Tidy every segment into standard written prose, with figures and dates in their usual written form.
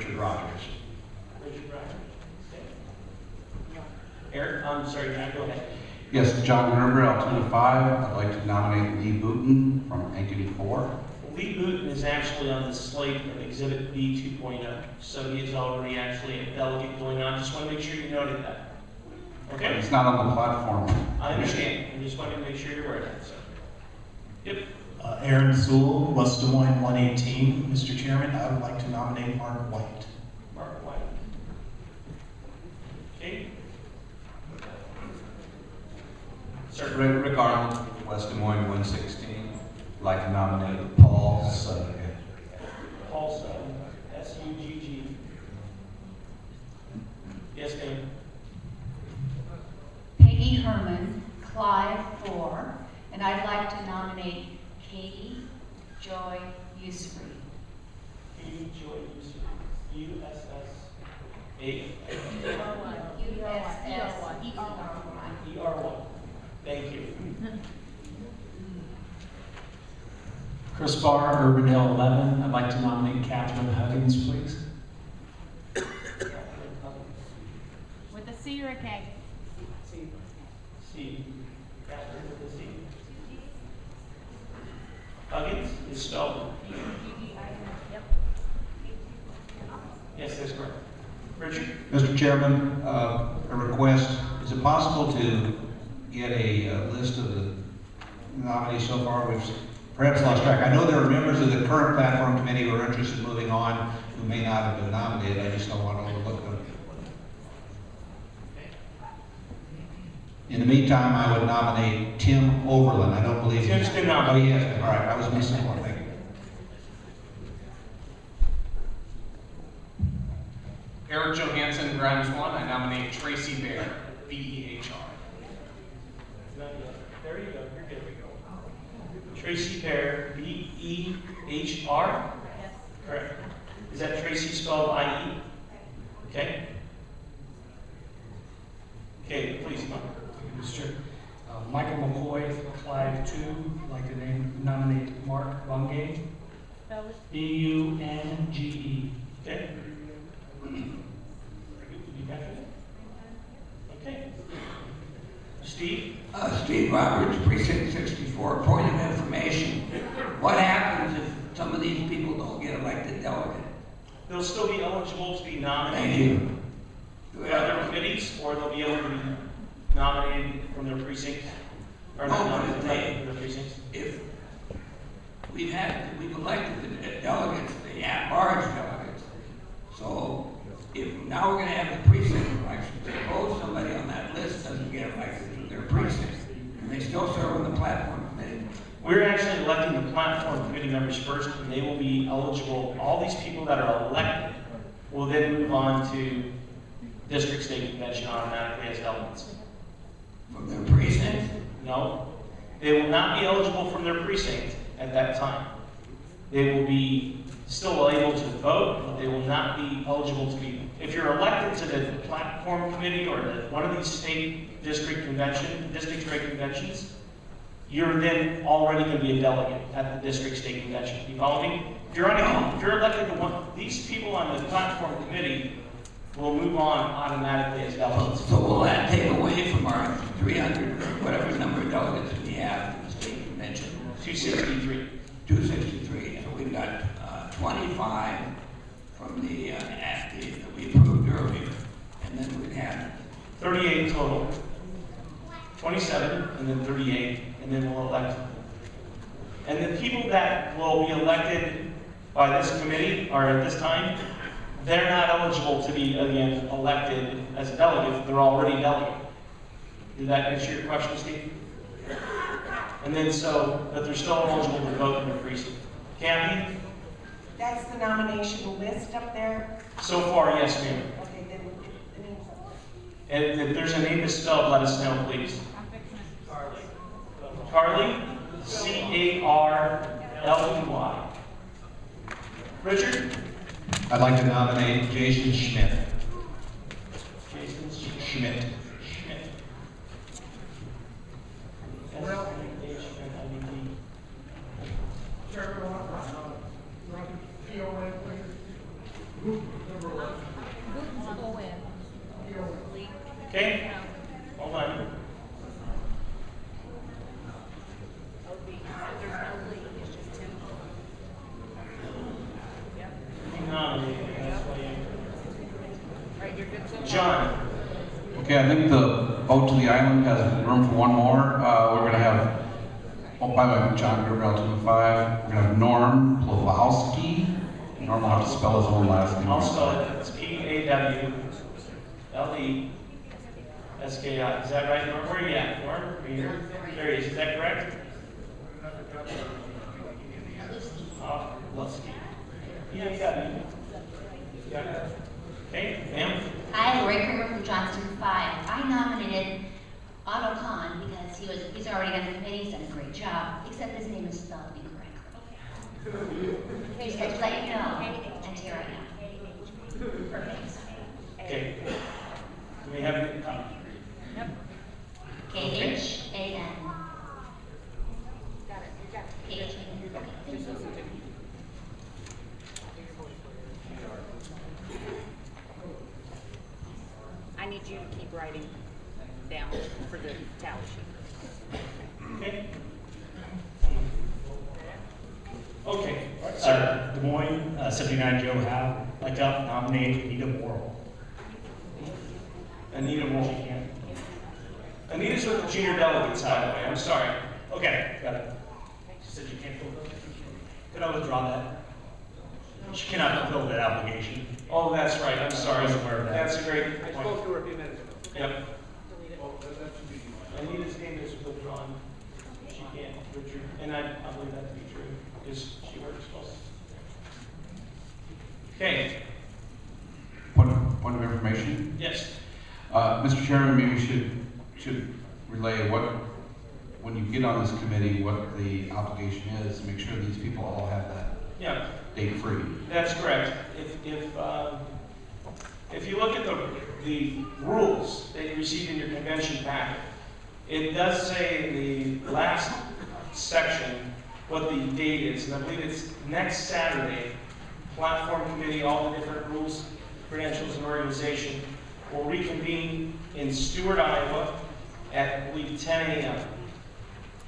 Richard Rogers. Richard Rogers. Okay. Eric, I'm sorry, John, go ahead. Yes, John Gerber, Altoona 5. I'd like to nominate Lee Booton from Ankeny 4. Lee Booton is actually on the slate of Exhibit B 2.0, so he is already actually a delegate going on. Just want to make sure you noted that. Okay? It's not on the platform. I understand. I just wanted to make sure you're aware of that. So. Yep. Aaron Sewell, West Des Moines 118. Mr. Chairman, I would like to nominate Mark White. Mark White. Okay. Sir. Rick Arnold, West Des Moines 116. I'd like to nominate Paul Sugg. Paul Sugg, S-U-G-G. Yes, ma'am. Peggy Herman, Clive 4, and I'd like to nominate Katie Joy Usfrey. Katie Joy Usfrey, U-S-S-A. E-R-1. Thank you. Chris Barr, Urban Hill 11. I'd like to nominate Catherine Huggins, please. With a C or a K? C. Catherine with a C. Huggins is spelled. Yep. Yes, that's correct. Richard? Mr. Chairman, a request. Is it possible to get a list of the nominees so far? We've perhaps lost track. I know there are members of the current platform committee who are interested in moving on who may not have been nominated. I just don't want to overlook them. In the meantime, I would nominate Tim Overland. I don't believe Tim's been nominated. Oh, he has been. All right, I was missing one. Thank you. Eric Johansson, Grimes 1. I nominate Tracy Bear, B-E-H-R. There you go. You're good. Tracy Bear, B-E-H-R? Yes. Correct. Is that Tracy spelled I-E? Okay. Okay, please, Mike. Mr. Michael McCoy, Clive 2. I'd like to nominate Mark Bungay, Spell it. B-U-N-G-E. Okay. You got it? Okay. Steve? Steve Roberts, Precinct 64. Point of information. What happens if some of these people don't get elected delegate? They'll still be eligible to be Thank nominated you. by other committees, or they'll be able to be nominated from their precinct, or not nominated from their precincts. If we've elected the delegates, the at-large delegates, so if now we're going to have the precinct election, suppose somebody on that list doesn't get elected to their precinct, and they still serve on the platform committee. We're actually electing the platform committee members first, and they will be eligible. All these people that are elected will then move on to district state convention automatically as delegates. From their precinct? No, they will not be eligible from their precinct at that time. They will be still able to vote, but they will not be eligible to be. If you're elected to the platform committee or one of these state district state conventions, you're then already going to be a delegate at the district state convention. You follow me? If you're elected to one, these people on the platform committee will move on automatically as delegates. So will that take away from our 300, or whatever number of delegates we have to the state convention? 263. 263. So we've got 25 from the that we approved earlier, and then we'd have 38 total. 27, and then 38, and then we'll elect. And the people that will be elected by this committee, or at this time, they're not eligible to be, again, elected as a delegate. They're already delegate. Did that answer your question, Steve? And then but they're still eligible to vote in the precinct. Kathy? That's the nomination list up there? So far, yes, ma'am. Okay, then the names. And if there's a name misspelled, let us know, please. I'm fixing it. Carly? C-A-R-L-E-Y. Richard? I'd like to nominate Jason Schmidt. Jason Schmidt. Schmidt. Chairman, Roger P.O.N., please. Okay, hold on. John. Okay, I think the boat to the island has room for one more. We're gonna have, oh, by the way, John Gabriel 205. We're gonna have Norm Plawowski. Norm will have to spell his own last name. I'll spell it. It's P-A-W-L-E-S-K-I. Is that right, Norm? Where are you at, Norm? Are you here? There he is. Is that correct? Lusky. Yeah, you got it. You got it. Okay, ma'am? Hi, Lori Kramer from Johnston 5. I nominated Otto Kahn because he's already on the committee, he's done a great job, except his name is spelled incorrectly. Just to let you know, and here I am. Perfect. Okay. Do we have it? Yep. K-H-A-N. Got it, you got it. K-H-A-N. Okay, thank you. I need you to keep writing down for the tally sheet. Okay. Okay. Des Moines, 79 Joe Howe. I'd like to nominate Anita Morrill. Anita Moore. Anita's with the junior delegates, by the way. I'm sorry. Okay, got it. She said you can't fulfill that. Could I withdraw that? She cannot fulfill that obligation. Oh, that's right. I'm sorry. I wasn't aware of that. That's a great I point. spoke to her a few minutes ago. Yep. Delete it. Anita's name is withdrawn. She can't withdraw. And I believe that to be true because she works close. Okay. Point of information. Yes. Mr. Chairman, maybe we should relay when you get on this committee, what the obligation is, make sure these people all have that Yeah. date free. That's correct. If you look at the rules that you received in your convention packet, it does say in the last section what the date is, and I believe it's next Saturday. Platform committee, all the different rules, credentials, and organization will reconvene in Stewart, Iowa at, I believe, 10 a.m.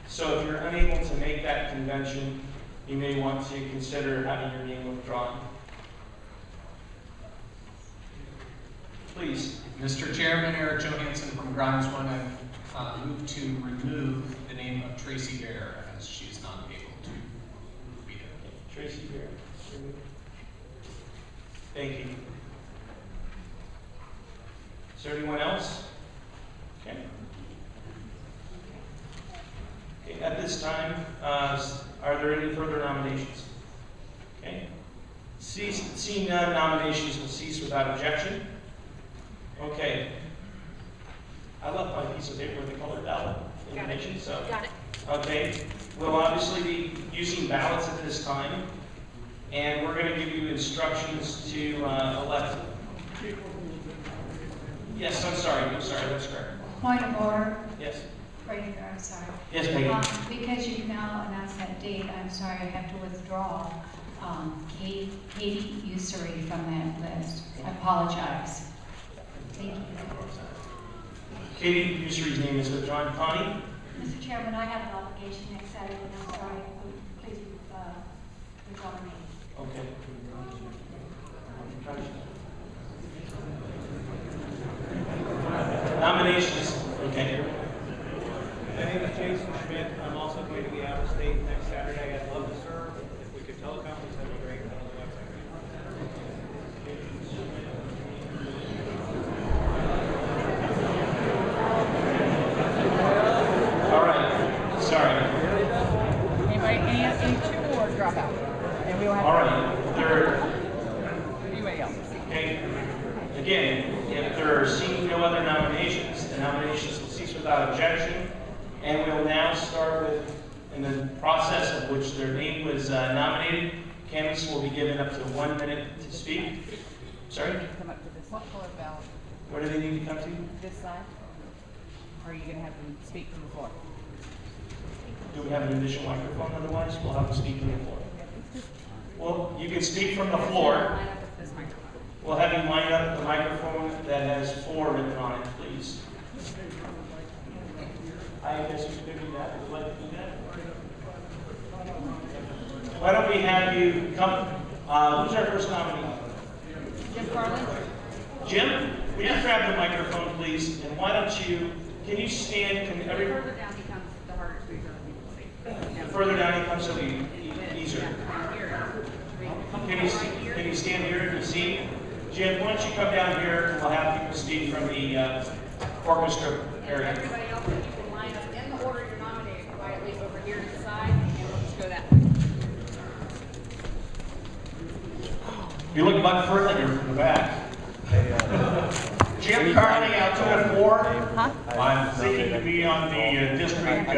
So if you're unable to make that convention, you may want to consider having your name withdrawn. Please. Mr. Chairman, Eric Johansson from Grimes One. I move to remove the name of Tracy Bear as she's not able to be there. Tracy Bear. Thank you. Is there anyone else? Okay. Okay, at this time, are there any further nominations? Okay. Seeing none, nominations will cease without objection. Okay. I left my piece of paper with the colored ballot information, so. Got it. Okay. We'll obviously be using ballots at this time, and we're going to give you instructions to elect. Yes, I'm sorry, that's correct. Point of order, Yes. right here, I'm sorry. Yes, Peggy. Because you've now announced that date, I'm sorry, I have to withdraw Katie Ussery from that list. I apologize. Thank you. Katie Ussery's name is withdrawn. Connie? Mr. Chairman, I have an obligation next Saturday, and I'm sorry, please withdraw me. Okay. Nominations. Okay. My name is Jason Schmidt. I'm also going to be out of state next Saturday. I'd love to serve. If we could teleconference, that'd be great. All right. Sorry. Anybody, any two or drop out? And we will have. All right. Anybody else? Okay. Again, if there are seeing no other nominations, the nominations will cease without objection. And we'll now start with, in the process of which their name was nominated, candidates will be given up to 1 minute to speak. Sorry? Come up to this. What color ballot? Where do they need to come to? This side? Or are you gonna have them speak from the floor? Do we have an additional microphone otherwise? We'll have them speak from the floor. Well, you can speak from the floor. Line up with this microphone. We'll have you line up the microphone that has 4 written on it, please. I guess you could do that. Would you like to do that? Why don't we have you come? Who's our first nominee? Jim Carlin? Jim, will you grab the microphone, please? And why don't you, can you stand? Can every, The further down he comes, the harder it's going to be. the further down he comes, it'll be easier. Can you stand here and you see? Jim, why don't you come down here and we'll have people speak from the orchestra area. Everybody else, you can line up in the order you're nominated quietly over here to the side, and we'll just go that way. You look much further from the back. Jim Carney, Altoona 4. I'm seeking to be on the district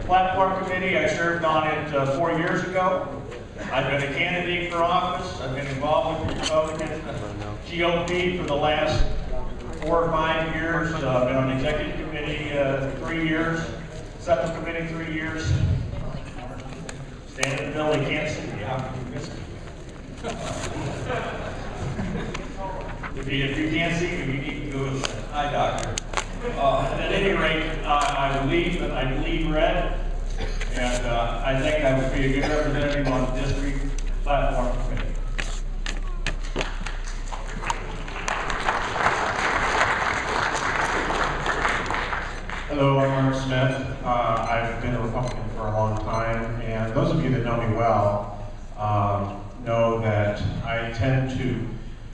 platform committee. I served on it 4 years ago. I've been a candidate for office. I've been involved with the Republican GOP for the last 4 or 5 years. I've been on the executive committee 3 years, separate committee 3 years. Stand in the middle, you can't see me. How can you miss me? If you can't see me, you need to go. Hi, doctor. At any rate, I believe red, and I think I would be a good representative on the district platform committee. Hello, I'm Mark Smith. I've been a Republican for a long time, and those of you that know me well know that I tend to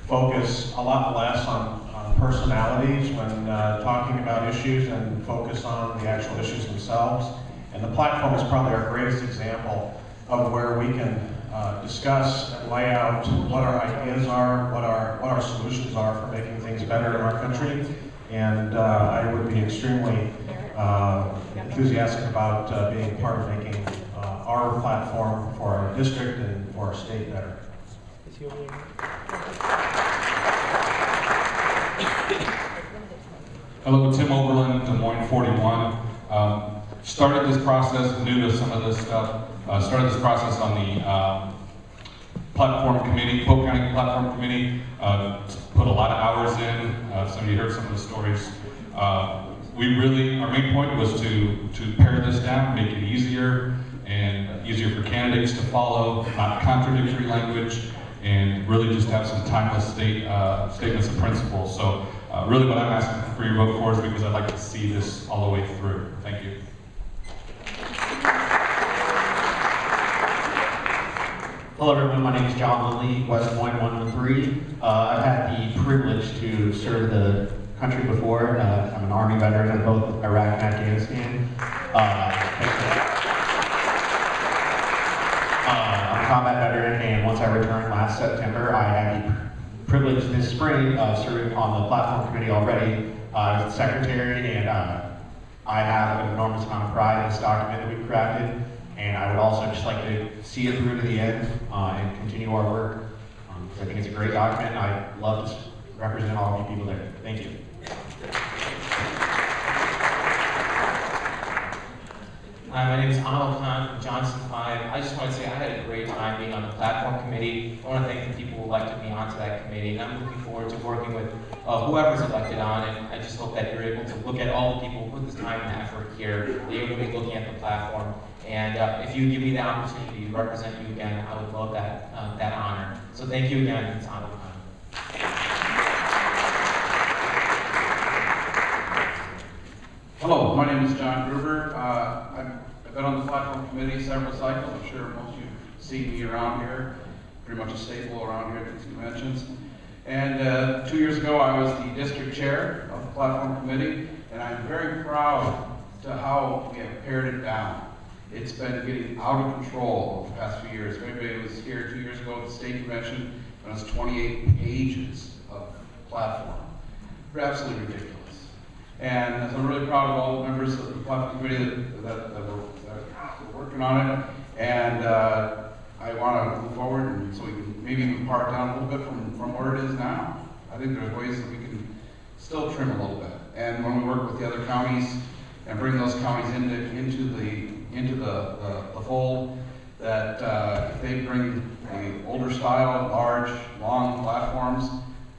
focus a lot less on personalities when talking about issues and focus on the actual issues themselves. And the platform is probably our greatest example of where we can discuss and lay out what our ideas are, what our solutions are for making things better in our country. And I would be extremely enthusiastic about being part of making our platform for our district and for our state better. Hello, Tim Oberlin, Des Moines 41. Started this process, new to some of this stuff, started this process on the platform committee, Polk County Platform Committee, put a lot of hours in. Some of you heard some of the stories. Our main point was to pare this down, make it easier and easier for candidates to follow, not contradictory language, and really just have some timeless statements of principle. So really what I'm asking for your vote for is because I'd like to see this all the way through. Thank you. Hello everyone, my name is John Lilly, West Des Moines 113. I've had the privilege to serve the country before. I'm an Army veteran of both Iraq and Afghanistan. I'm a combat veteran, and once I returned last September, I had the privilege this spring of serving on the platform committee already as the secretary, and I have an enormous amount of pride in this document that we've crafted. And I would also just like to see it through to the end and continue our work. Because I think it's a great document, and I'd love to represent all of you people there. Thank you. Hi, my name is Amal Khan from Johnson 5. I just want to say I had a great time being on the platform committee. I want to thank the people who elected me onto that committee, and I'm looking forward to working with whoever's elected on, and I just hope that you're able to look at all the people who put this time and effort here, that you're going to be looking at the platform. And if you give me the opportunity to represent you again, I would love that, that honor. So thank you again, it's Amal Khan. Hello, my name is John Gruber. I've been on the platform committee several cycles. I'm sure most of you see me around here, pretty much a staple around here at these conventions. And 2 years ago, I was the district chair of the platform committee, and I'm very proud to how we have pared it down. It's been getting out of control over the past few years. If anybody was here 2 years ago at the state convention, it was 28 pages of platform. They're absolutely ridiculous. And so I'm really proud of all the members of the platform committee that were working on it. And I want to move forward, and so we can maybe even part down a little bit from where it is now. I think there's ways that we can still trim a little bit. And when we work with the other counties and bring those counties into the fold, that if they bring the older style, large, long platforms,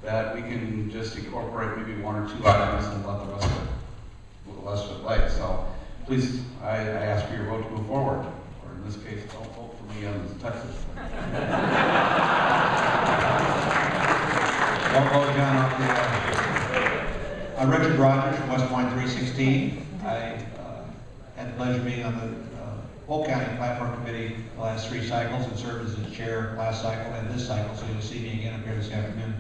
that we can just incorporate maybe one or two items and let the rest of it light. So please, I ask for your vote to move forward, or in this case, don't vote for me on this Texas. Don't vote John off the I'm Richard Rogers from West Point 316. I had the pleasure of being on the Polk County Platform Committee the last 3 cycles and served as the chair last cycle and this cycle, so you'll see me again up here this afternoon.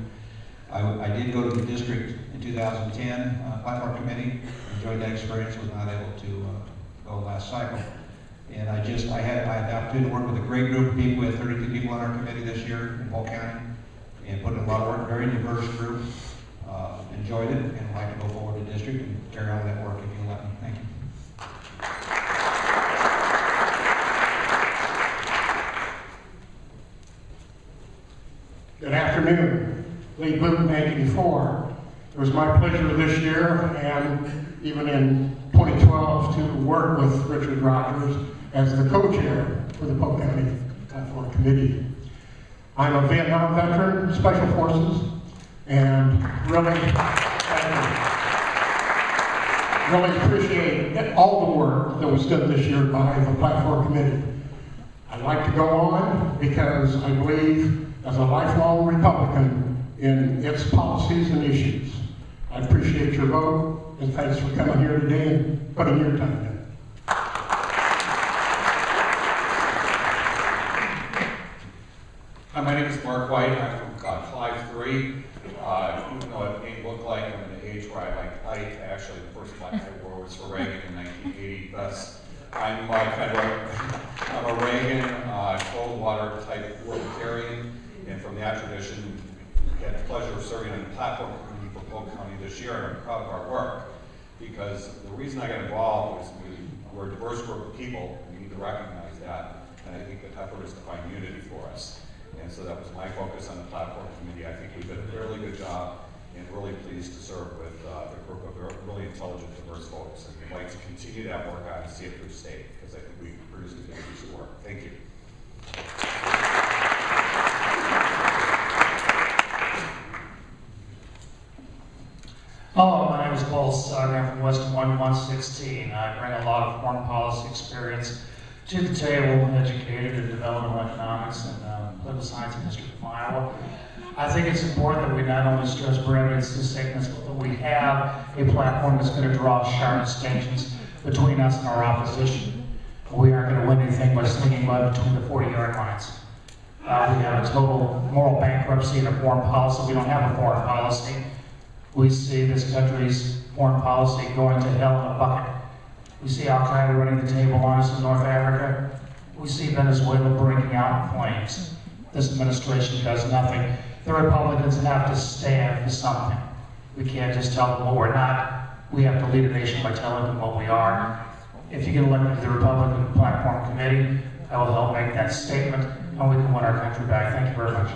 I did go to the district in 2010 Platform Committee, enjoyed that experience, was not able to go last cycle. And I had the opportunity to work with a great group of people. We had 32 people on our committee this year in Polk County, and put in a lot of work, very diverse group. Enjoyed it, and would like to go forward to the district and carry on that work if you'll let me. Thank you. Good afternoon. Lee Booten, 84. It was my pleasure this year and even in 2012 to work with Richard Rogers as the co-chair for the Polk County Platform Committee. I'm a Vietnam veteran, Special Forces, and really appreciate all the work that was done this year by the Platform Committee. I'd like to go on because I believe as a lifelong Republican in its policies and issues. I appreciate your vote, and thanks for coming here today and putting your time in. Hi, my name is Mark White. I'm from 5'3". Even though it may look like I'm at an age where I like height, actually the first black I wore was for Reagan in 1980. Thus, I'm a Reagan cold water type libertarian, and from that tradition, we had the pleasure of serving on the platform committee for Polk County this year, and I'm proud of our work. Because the reason I got involved was we're a diverse group of people, and we need to recognize that, and I think the effort is to find unity for us. And so that was my focus on the platform committee. I think we did a fairly good job, and really pleased to serve with the group of really intelligent, diverse folks. And we'd like to continue that work on and see it through state, because I think we produce a good piece of work. Thank you. Hello, my name is Paul Sager. I'm from Western 116. I bring a lot of foreign policy experience to the table, educated in developmental economics and political science in the District of Iowa. I think it's important that we not only stress brevity and succinctness, but that we have a platform that's going to draw sharp distinctions between us and our opposition. We aren't going to win anything by slinging mud between the 40-yard lines. We have a total moral bankruptcy in a foreign policy. We don't have a foreign policy. We see this country's foreign policy going to hell in a bucket. We see Al-Qaeda running the table on us in North Africa. We see Venezuela breaking out in flames. This administration does nothing. The Republicans have to stand for something. We can't just tell them what we're not. We have to lead a nation by telling them what we are. If you get elected to the Republican Platform Committee, I will help make that statement, and we can win our country back. Thank you very much.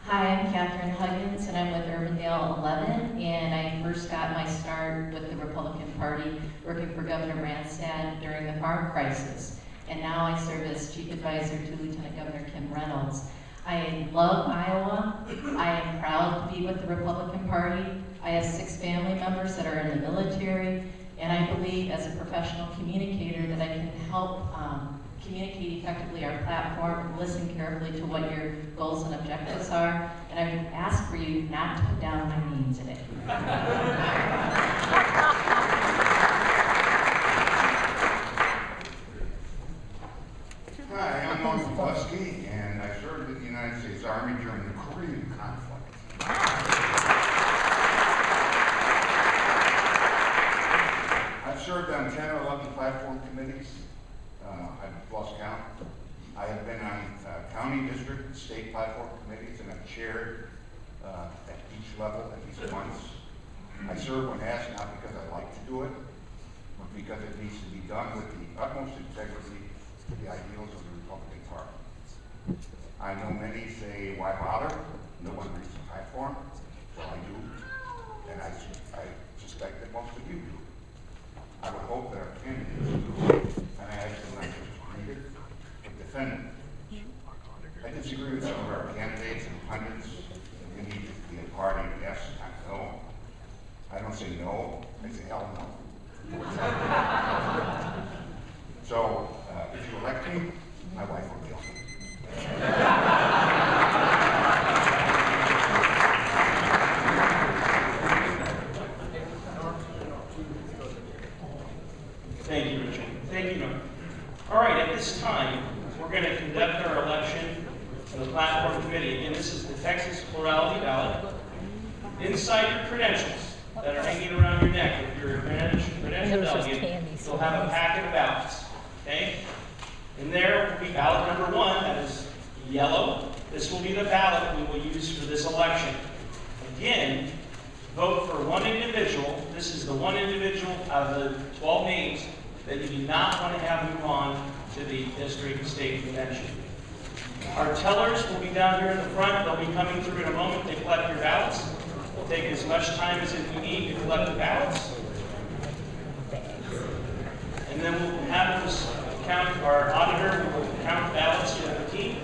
Hi, I'm Catherine Huggins, and I'm with Urbandale 11, and I first got my start with the Republican Party working for Governor Branstad during the farm crisis, and now I serve as Chief Advisor to Lieutenant Governor Kim Reynolds. I love Iowa. I am proud to be with the Republican Party. I have 6 family members that are in the military, and I believe as a professional communicator that I can help communicate effectively our platform and listen carefully to what your goals and objectives are. And I would ask for you not to put down my name today. Hi, I'm Norman Pulaski, and I served in the United States Army during the Korean conflict. I've served on 10 or 11 platform committees. I've lost count. I have been on county, district, state platform committees, and I've chaired at each level at least once. I serve when asked, not because I like to do it, but because it needs to be done with the utmost integrity to the ideals of the Republican Party. I know many say, why bother? No one reads the platform. Well, I do, and I suspect that most of you do. I would hope that our candidates defend. I disagree with some of our candidates and pundits. We need to be a party, yes, no. I don't say no, I say hell no. So, if you elect me, my wife will kill me. Thank you, Richard. Thank you, Norm. All right, at this time, we're going to conduct our election for the platform committee. Again, this is the Texas plurality ballot. Inside your credentials that are hanging around your neck, if you're a credential delegate, you'll have a packet of ballots. Okay? In there will be ballot number 1, that is yellow. This will be the ballot we will use for this election. Again, vote for one individual. This is the one individual out of the 12 names that you do not want to have move on to the district state convention. Our tellers will be down here in the front. They'll be coming through in a moment to collect your ballots. We'll take as much time as we need to collect the ballots. And then we'll have us count, our auditor will count ballots to the team.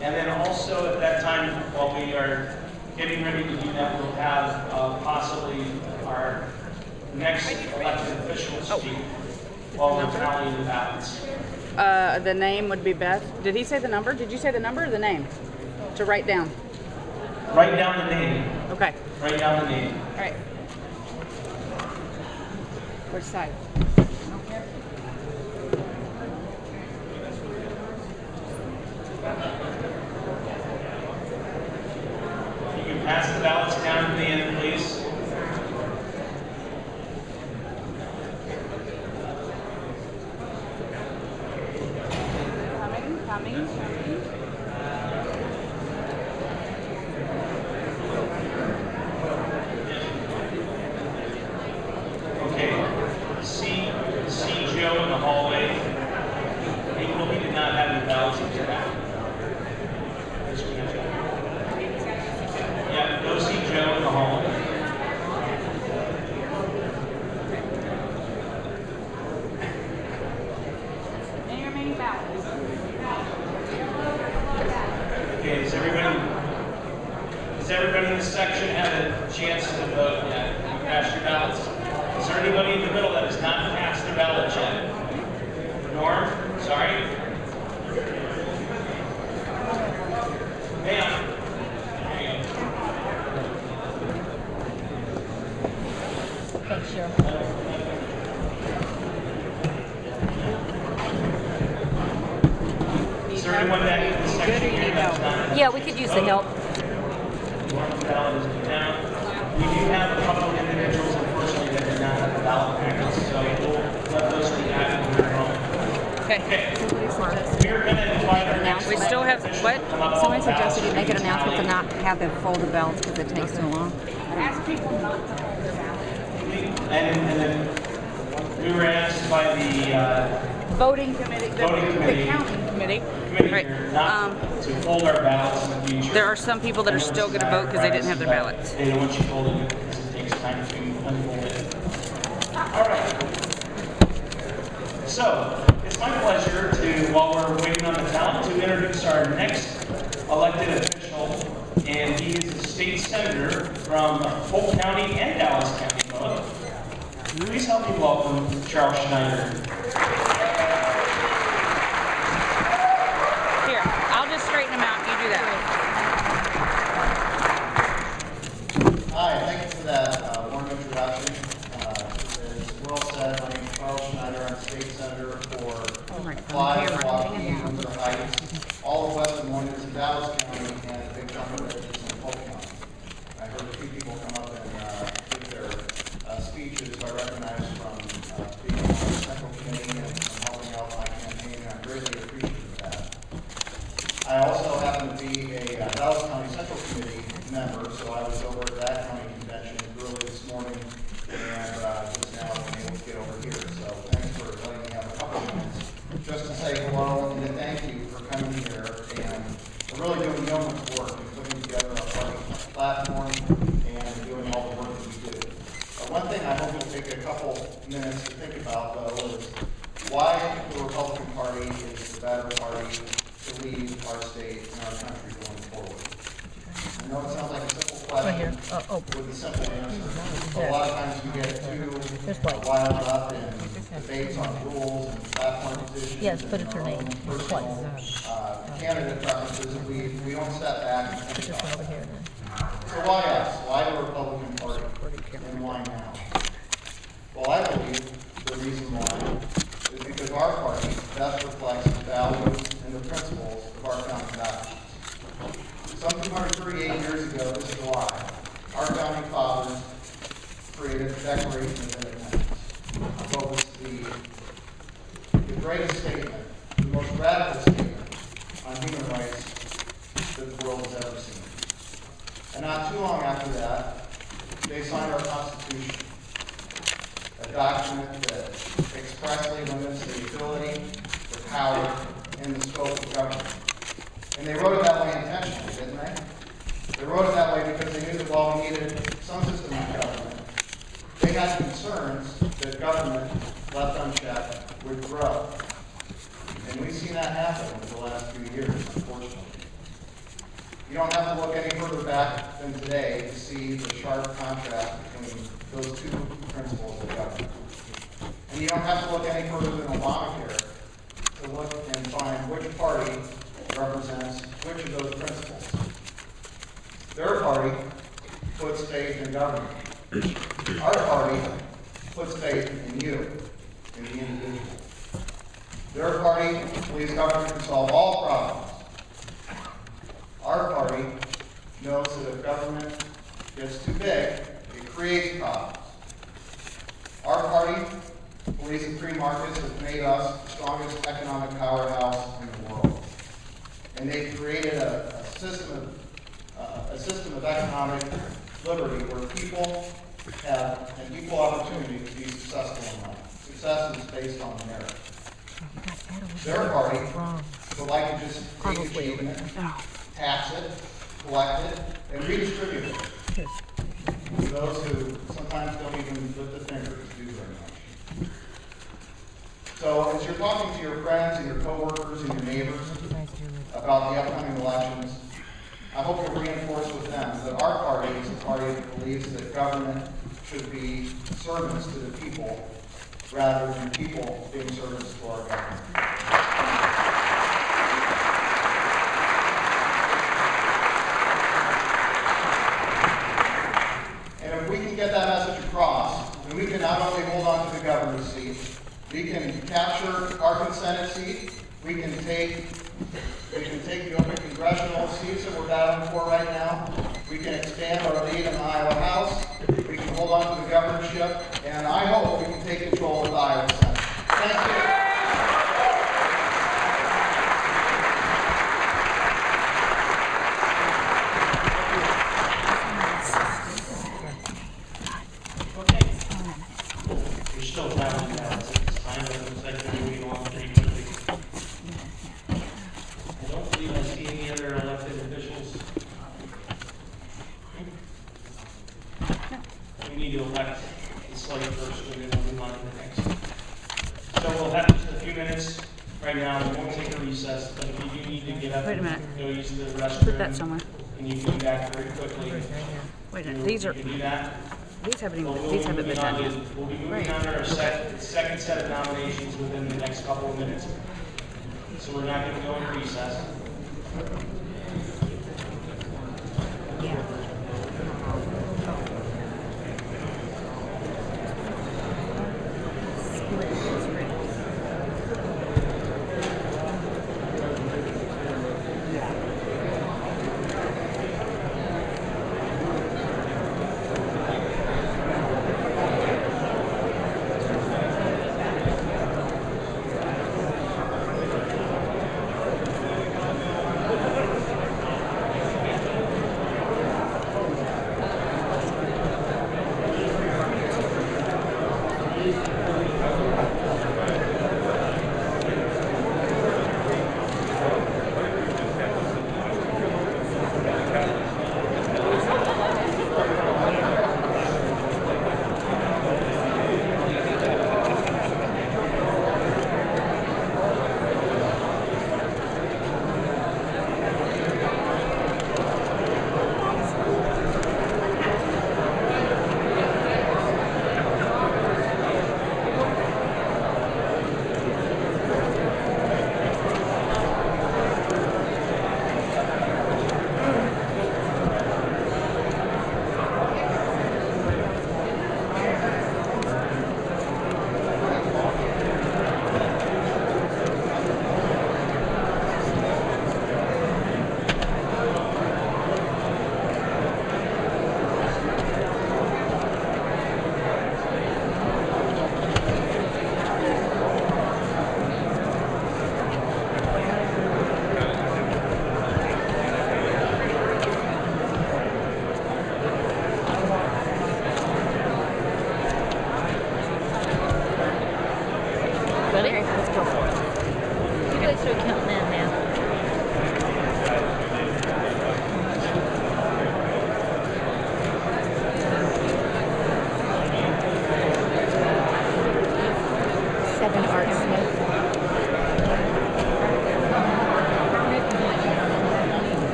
And then also at that time, while we are getting ready to do that, we'll have possibly our next elected officials speak while we're tallying the ballots. The name would be Beth. Did he say the number? Did you say the number or the name? To write down. Write down the name. Okay. Write down the name. All right. Which side? You can pass the ballots down to the end, please. Coming. Okay. See Joe in the hallway. He did not have any ballots in his bag. Yeah, go see Joe in the hallway. Any remaining ballots? Okay, does everybody in this section have a chance to vote yet? You cast your ballots? Is there anybody in the middle that has not cast their ballot yet? Norm, sorry. Ma'am. There you go. Thanks, Cheryl. Is there anyone that in this section here that's not? Yeah, we could use the help. Norm's ballot is down. We do have a couple of individuals, unfortunately, that did not have the ballot packets, so we'll let those be added in a moment. Okay. We're going to invite our next. We still have, what? Somebody suggested you make an announcement to not have them fold the ballots because it takes so long. Ask people not to hold their ballots. And then we were asked by the Voting committee. The counting committee. committee here not to hold our ballots in the future. There are some people that are still going to vote because they didn't have their ballots. They don't want you holding it because it takes time to unfold it. All right. So, it's my pleasure to, while we're waiting on the ballot, to introduce our next elected official, and he is a state senator from Polk County and Dallas County both. Please help me welcome Charles Schneider. Here, I'll just straighten them out. You do that. Hi, thank you for that warm introduction. As well said, my name is Charles Schneider. I'm state senator for Clyde, Waukee, Windsor Heights, all of West Des Moines and Dallas County, and a big chunk of it is in Polk County. I heard a few people come up and give their speeches, so I recognize from being on the Central Committee and from helping out my campaign, and I'm greatly appreciative of that. I also happen to be a Dallas County Central Committee member, so I was over at that county convention early this morning, and just now I'm able to get over here. So thanks for letting me have a couple minutes just to say hello and to thank you for coming here and really doing yeoman to lead our state and our country going forward? I know it sounds like a simple question with a simple answer, but a lot of times we get too wild up in debates on rules and platform positions. Yes, but it's her name. Personal candidate preferences, and we don't step back and think about it. So why us? Why the Republican Party? And why now? Well, I believe the reason why is because our party best reflects the values and the principles of our founding values. Some 238 years ago this July, our founding fathers created the Declaration of Independence. What was the greatest statement, the most radical statement on human rights that the world has ever seen. And not too long after that, they signed our Constitution, a document that expressly limits the ability, the power, and the scope of government. And they wrote it that way intentionally, didn't they? They wrote it that way because they knew that while we needed some system of government, they had concerns that government left unchecked would grow. And we've seen that happen over the last few years, unfortunately. You don't have to look any further back than today to see the sharp contrast between those two principles of government. And you don't have to look any further than Obamacare to look and find which party represents which of those principles. Their party puts faith in government. Our party puts faith in you, in the individual. Their party believes government can solve all problems. Our party knows that if government gets too big, it creates problems. Our party believes that free markets have made us the strongest economic powerhouse in the world. And they've created a system of economic liberty where people have an equal opportunity to be successful in life. Success is based on merit. Their party would like to just take achievement, tax it, collect it, and redistribute it to those who sometimes don't even lift a finger to do very much. So as you're talking to your friends and your coworkers and your neighbors about the upcoming elections, I hope you'll reinforce with them that our party is a party that believes that government should be servants to the people rather than people being servants to our government. And if we can get that message across, then we can not only hold on to the governor's seat, we can capture our Senate seat, we can take the open congressional seats that we're battling for right now, we can expand our lead in the Iowa House, we can hold on to the governorship, and I hope we can take control of the Iowa Senate. Thank you. We're still battling ballots at this time, but it looks like they're moving along pretty quickly. I don't believe I see any other elected officials. We need to elect the slate first, and then we'll move on to the next. So we'll have just a few minutes right now. We won't take a recess, but if you do need to get up and go use the restroom, Put that somewhere. and you can be back very quickly. Wait a minute, these are, You can do that. these haven't But even, these haven't been done yet. We'll be moving on to our second set of nominations within the next couple of minutes. So we're not going to go into recess.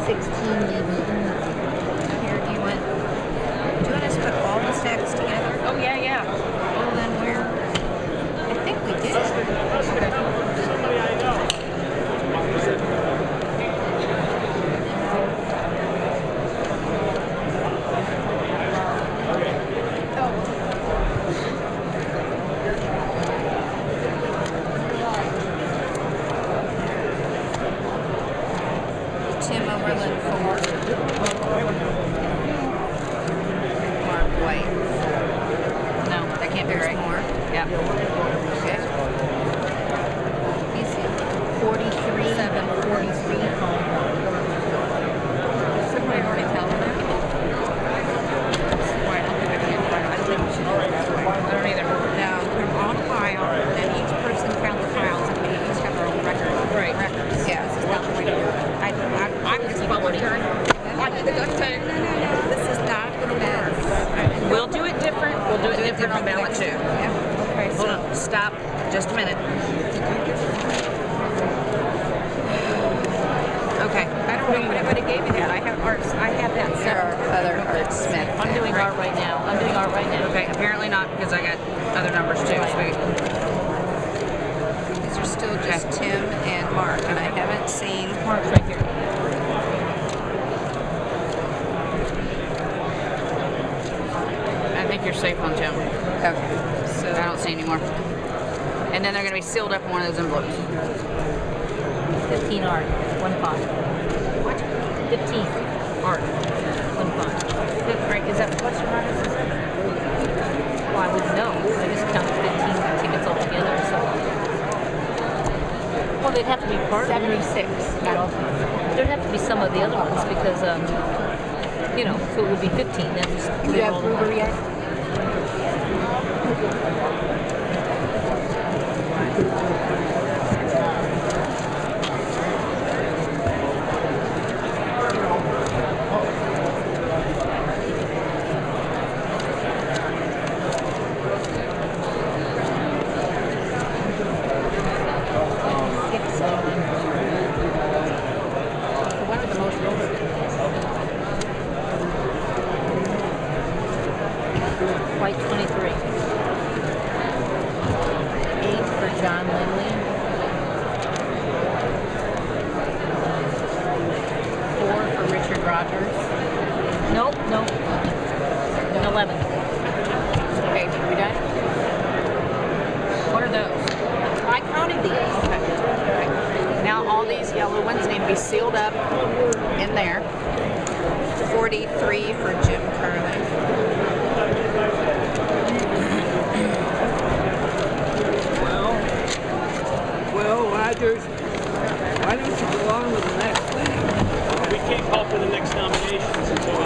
16 maybe. Here, do you want us to put all the stacks together? Oh, yeah, yeah. Well, then where? I think we did. Somebody I know. Tim Oberlin 4. Mark White. No, that can't be right. More. Yeah. Okay. He's 43. 743. Somebody already tell him that? Why don't think I can find it. I don't think we should. I don't either. No, they're on file, and each person found the files, and we each have our own record. Right. Records. Yeah. This is not the way to do it. I'm just volunteering. I did the good thing. No. This is not going to work. We'll do it different. We'll do it different on ballot 2. Yeah. Okay. Hold on. Stop. Just a minute. Okay. I don't know what anybody gave me that. I have arts. I have that. There are other Art Smith. I'm doing art right now. I'm doing art right now. Okay. Apparently not, because I got other numbers too. Sweet. These are still just Tim and Mark, and I haven't seen Mark's right here. I think you're safe on Tim. Okay. So I don't see any more. And then they're going to be sealed up in one of those envelopes. 15 art, 1 5. What? 15 art, 1 5. Right? Is that what's your address? Well, I wouldn't know. I just counted 15 tickets altogether. So. Well, they'd have to be part 76. Well, there'd have to be some of the other ones because, you know, so it would be 15. Then just Do you have Gruber yet? White 23. 8 for John Lindley. 4 for Richard Rogers. Nope. 11. Okay, are we done? What are those? I counted these. Okay. Now all these yellow ones need to be sealed up in there. 43 for Jim Carlin. Well, Rogers, why don't you go on with the next thing? We can't call for the next nominations until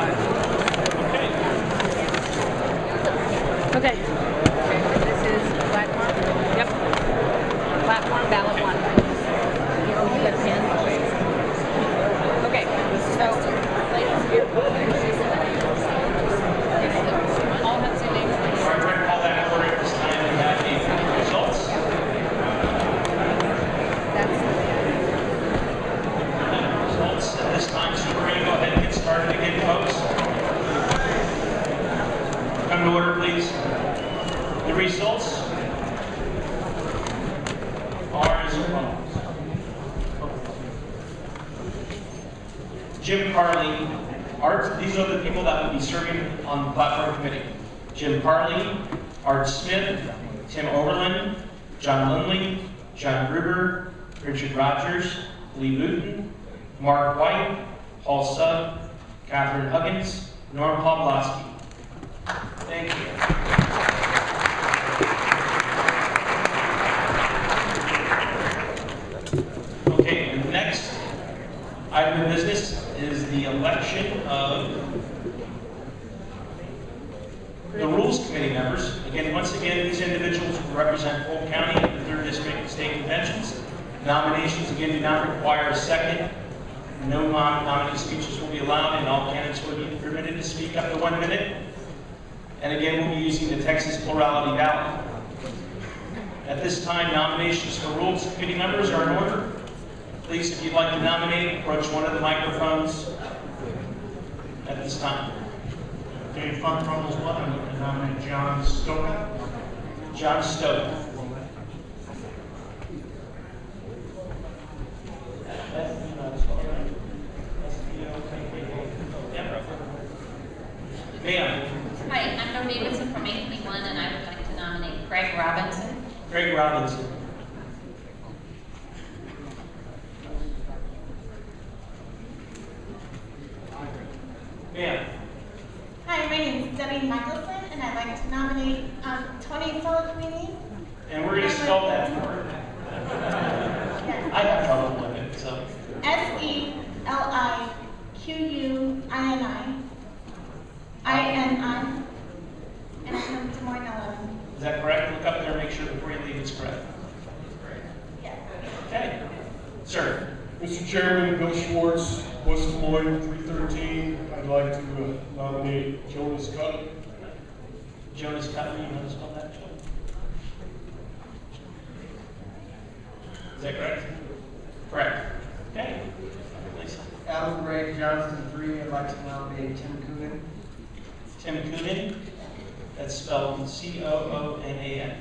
Okay. This is platform? Yep. Platform, ballot 1. You got a pen? Okay, so, all have the same name. All right, we're going to call that order at this time. We have the results. Results at this time, so we're going to go ahead and get started again, folks. Come to order, please. The results are as follows. Jim Carley, Art, these are the people that will be serving on the platform committee. Jim Carley, Art Smith, Tim Oberlin, John Lindley, John Gruber, Richard Rogers, Lee Wooten, Mark White, Paul Subb, Catherine Huggins, Norm Pawlowski. Thank you. Okay, the next item of business is the election of the Rules Committee members. Again, once again, these individuals will represent Polk County at the 3rd District State Conventions. Nominations, again, do not require a second. No nominee speeches will be allowed, and all candidates will be permitted to speak up to 1 minute. And again, we'll be using the Texas plurality ballot. At this time, nominations for Rules Committee members are in order. Please, if you'd like to nominate, approach one of the microphones at this time. Okay, front row is one. I'm going to nominate John Stoker. John Stoker. Ma'am. Hi, I'm Norm Davidson from 821, and I would like to nominate Greg Robinson. Greg Robinson. Ma'am. Hi, my name is Debbie Michelson, and I'd like to nominate Tony Filipini. And we're going to spell that for her. I have trouble with it, so. Seliquiuni, and I'm from Des Moines, Iowa. Is that correct? Look up there and make sure before you leave it's correct. Yeah. Okay. Sir. Mr. Chairman, Bill Schwartz, West Des Moines, 313. I'd like to nominate Jonas Cutler. Jonas Cutler, you want to spell that? Is that correct? Correct. Okay. Lisa. Adam Gray, Johnson 3. I'd like to nominate Tim Coonan. Tim Coonan. That's spelled C-O-O-N-A-N.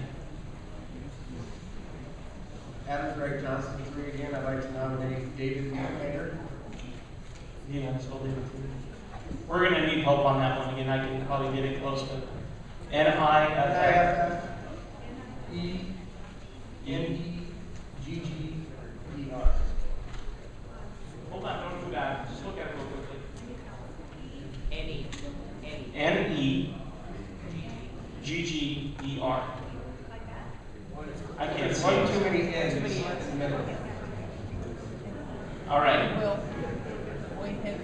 Adam Gray, Johnson 3 again. I'd like to nominate David Newmaker. You know, spell David Coonan. We're going to need help on that one again. I can probably get it close, but N-I-F-F-E-N-E-G-G-E-R. Hold on, don't do that. Just look at it real quickly. N-E-G-G-E-R. I can't see One it. too many N's in the middle. All right. Well, we have men.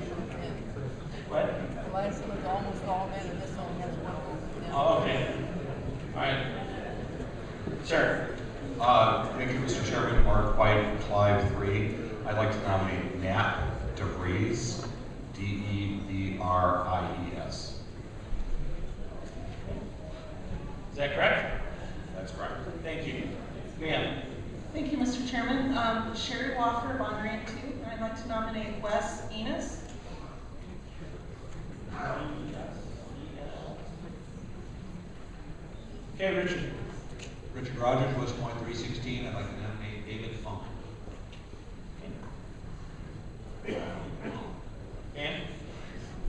What? The last one was almost all men, and this one has one. Oh, okay. All right. Sir. Thank you, Mr. Chairman. Mark White, Clive 3. I'd like to nominate Nat DeVries, D-E-V-R-I-E-S. Is that correct? That's correct. Thank you. Ma'am. Thank you, Mr. Chairman. Sherry Walker, Von Rand 2, and I'd like to nominate Wes Enos. Okay, Richard. Richard Rogers, West Des Moines 316. I'd like to nominate David Funk. And?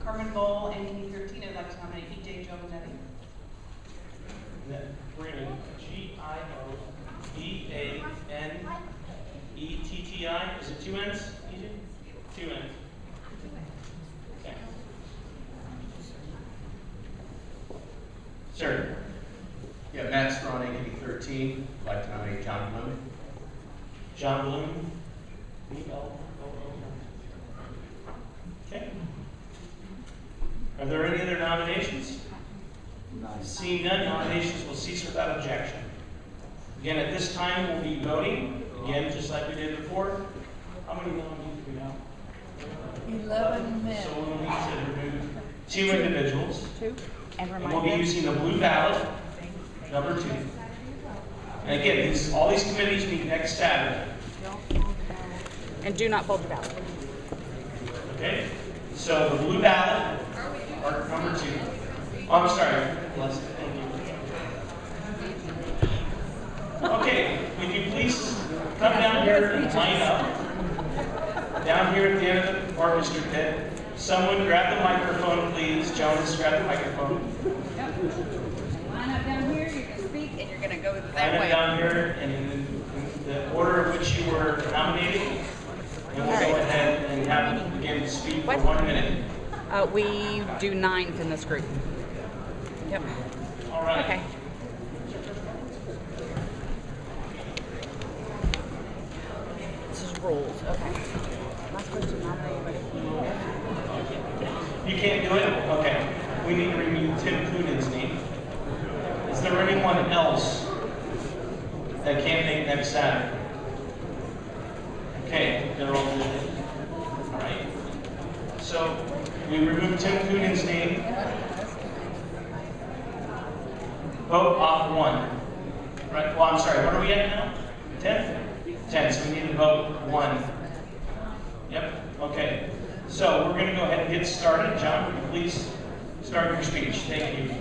Carmen Bowl, ND 13, I'd like to nominate E.J. Giovanetti. We're going to G-I-O-V-A-N-E-T-T-I. Is it 2 N's? 2 N's. Okay. Sir. Yeah, Matt Strawn, AKB 13. I'd like to nominate John Bloom. John Bloom. Okay. Are there any other nominations? Seeing none, nominations will cease without objection. Again, at this time, we'll be voting. Again, just like we did before. How many nominees do we have? 11 men. So we'll need to remove 2 individuals. And And we'll be using the blue ballot, number 2. And again, all these committees meet next Saturday. And do not fold your ballot. Okay? So the blue ballot, or number 2. Oh, I'm sorry. Bless it. Thank you. Okay, would you please come down here and line up? Down here at the end of the orchestra pit. Someone grab the microphone, please. Jonas, grab the microphone. Line up down here, you're going to speak, and you're going to go that Line up way. down here in the order of which you were nominated. And we'll go ahead and have you begin to speak for 1 minute. We do 9th in this group. Yep. All right. Okay. This is rules. Okay. Am I supposed to nominate anybody? You can't do it? Okay. We need to remove Tim Coonan's name. Is there anyone else that can't make next Saturday? Okay, they're all good. All right. So we remove Tim Coonan's name. Vote off 1. Right. Well, I'm sorry. What are we at now? 10? 10. So we need to vote 1 Yep, okay. So we're going to go ahead and get started. John, will you please start your speech. Thank you.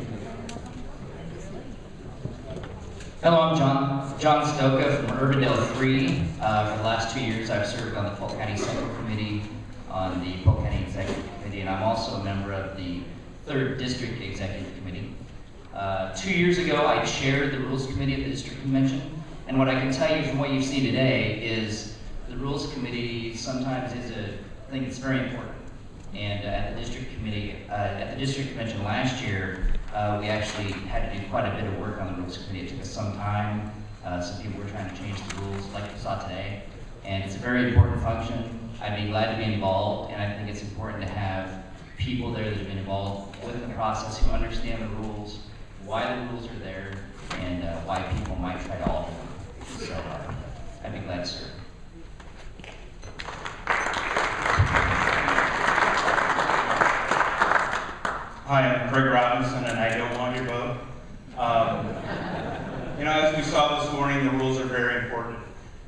Hello, I'm John Stoka from Urbandale 3. For the last 2 years, I've served on the Polk County Central Committee, on the Polk County Executive Committee, and I'm also a member of the 3rd District Executive Committee. 2 years ago, I chaired the Rules Committee at the District Convention, and what I can tell you from what you've seen today is the Rules Committee sometimes is a thing that's very important. And at the District Convention last year, we actually had to do quite a bit of work on the Rules Committee. It took us some time. Some people were trying to change the rules like you saw today. And it's a very important function. I'd be glad to be involved, and I think it's important to have people there that have been involved with the process, who understand the rules, why the rules are there, and why people might try to alter them. So I'd be glad to serve. Hi, I'm Craig Robinson, and I don't want your vote. You know, as we saw this morning, the rules are very important.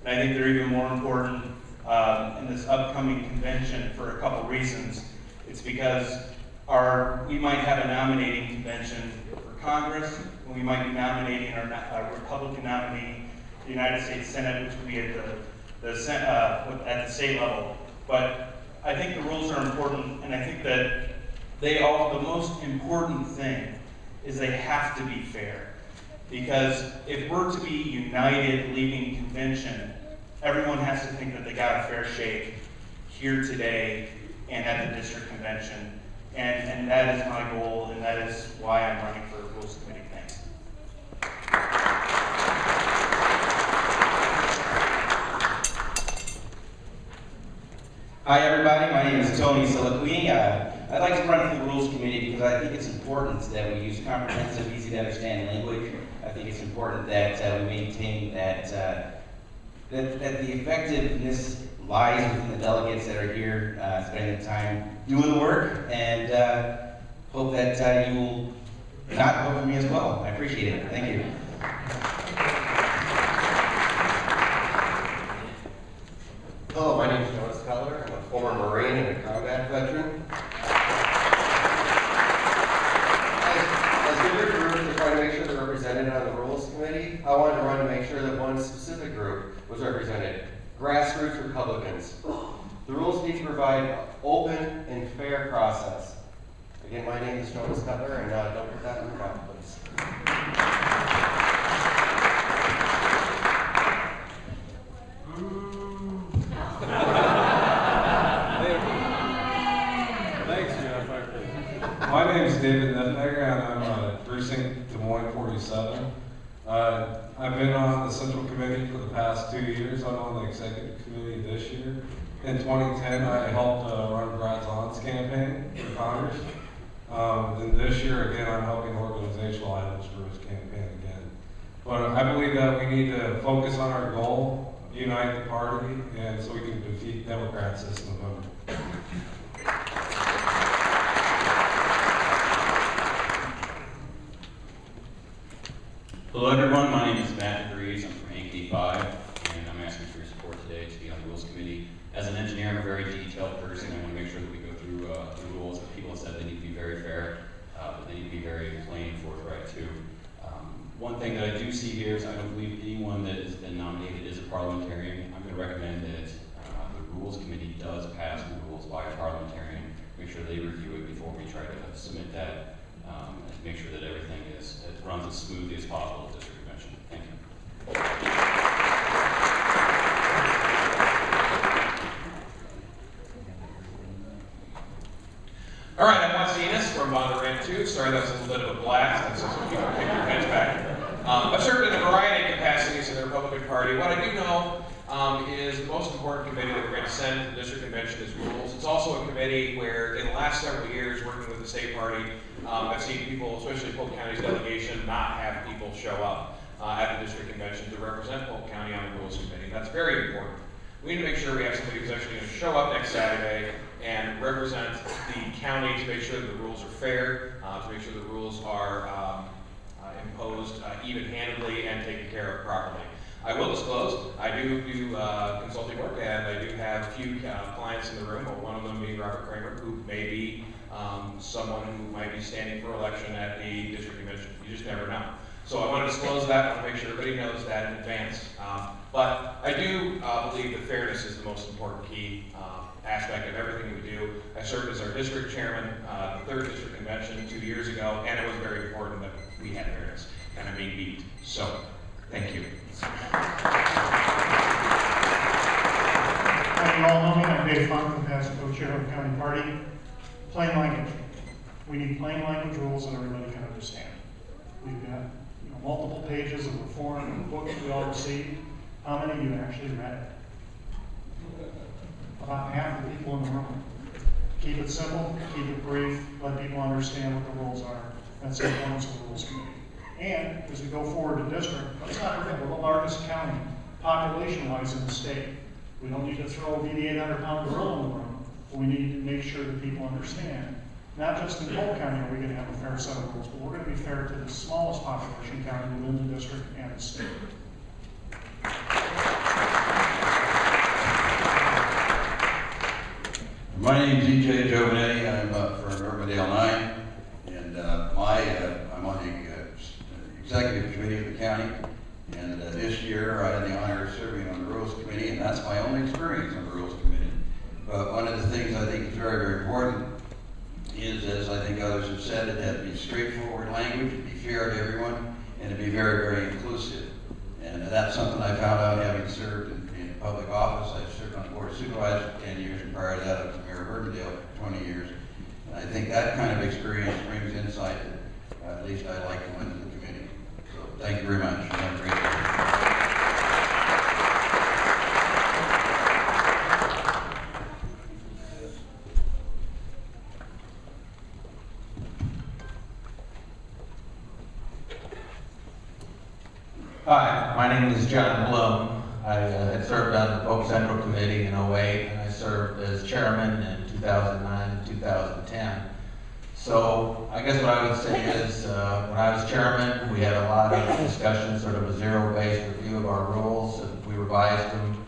And I think they're even more important in this upcoming convention for a couple reasons. It's because we might have a nominating convention for Congress, and we might be nominating our Republican nominee to the United States Senate, which would be at the state level. But I think the rules are important, and I think that the most important thing is they have to be fair. Because if we're to be united leaving convention, everyone has to think that they got a fair shake here today and at the district convention. And that is my goal, and that is why I'm running for the Rules Committee. Thanks. Hi everybody, my name is Tony Siliquini. I'd like to run for the Rules Committee because I think it's important that we use comprehensive, easy to understand language. I think it's important that we maintain that the effectiveness lies within the delegates that are here spending the time doing the work, and hope that you will not vote for me as well. I appreciate it. Thank you. Hello, my name is Jonas Cutler. I'm a former Marine and a combat veteran. As different groups are trying to make sure they're represented on the Rules Committee, I wanted to run to make sure that one specific group was represented: grassroots Republicans. The rules need to provide an open and fair process. Again, my name is Jonas Cutler, and don't put that in the mouth, please. Thanks, Jeff. My name is David Nettenegger, and I'm precinct Des Moines 47. I've been on the Central Committee for the past 2 years. I'm on the Executive Committee this year. In 2010, I helped run Brad Zahn's campaign for Congress. And this year, again, I'm helping organizational items for his campaign again. But I believe that we need to focus on our goal, unite the party, and so we can defeat Democrats this November. Hello everyone, my name is Matt DeVries. I'm from Inc. 5, and I'm asking for your support today to be on the Rules Committee. As an engineer, I'm a very detailed person. I want to make sure that we go through the rules. People have said they need to be very fair, but they need to be very plain and forthright too. One thing that I do see here is I don't believe anyone that has been nominated is a parliamentarian. I'm going to recommend that the Rules Committee does pass the rules by a parliamentarian. Make sure they review it before we try to submit that, and make sure that everything runs as smoothly as possible at District Convention. Thank you. All right, I'm Wes from Monterey 2. Sorry, that was a little bit of a blast. That's just when people pick your heads back. I've served in a variety of capacities in the Republican Party. What I do know is the most important committee that we're going to send to the District Convention is Rules. It's also a committee where, in the last several years, working with the state party, I've seen people, especially Polk County's delegation, not have people show up at the District Convention to represent Polk County on the Rules Committee. That's very important. We need to make sure we have somebody who's actually going to show up next Saturday and represent the county to make sure that the rules are fair, to make sure the rules are imposed even-handedly and taken care of properly. I will disclose, I do consulting work, and I do have a few clients in the room, one of them being Robert Kramer, who may be someone who might be standing for election at the district convention. You just never know. So I want to disclose that. I want to make sure everybody knows that in advance. But I do believe that fairness is the most important key aspect of everything we do. I served as our district chairman, the 3rd district convention 2 years ago, and it was very important that we had fairness, and I'm being beat. So, thank you. You all know me, I'm Dave Funk, past co-chair of the county party. Plain language. We need plain language rules that everybody can understand. We've got multiple pages of reform and books we all received. How many of you actually read it? About half the people in the room. Keep it simple, keep it brief, let people understand what the rules are. That's the importance of the Rules Committee. And as we go forward to district, let's not forget we're the largest county population-wise in the state. We don't need to throw a 800-pound gorilla in the room, but we need to make sure that people understand. Not just in Polk County are we going to have a fair set of rules, but we're going to be fair to the smallest population county within the district and the state. My name is E.J. Giovanetti. I'm from Urbandale 9, and I'm on the executive committee of the county. And this year I had the honor of serving on the Rules Committee, and that's my only experience on the Rules Committee. But one of the things I think is very, very important is, as I think others have said, it had to be straightforward language, to be fair to everyone, and to be very, very inclusive. And that's something I found out having served in public office. I served on the Board of Supervisors for 10 years, and prior to that I was Mayor of Urbandale for 20 years. And I think that kind of experience brings insight that at least I like to win to the committee. So thank you very much. Have a great day. Hi, my name is John Bloom. I had served on the Polk Central Committee in 08, and I served as chairman in 2009 and 2010. So I guess what I would say is, when I was chairman, we had a lot of discussions, sort of a zero-based review of our rules, and we revised them.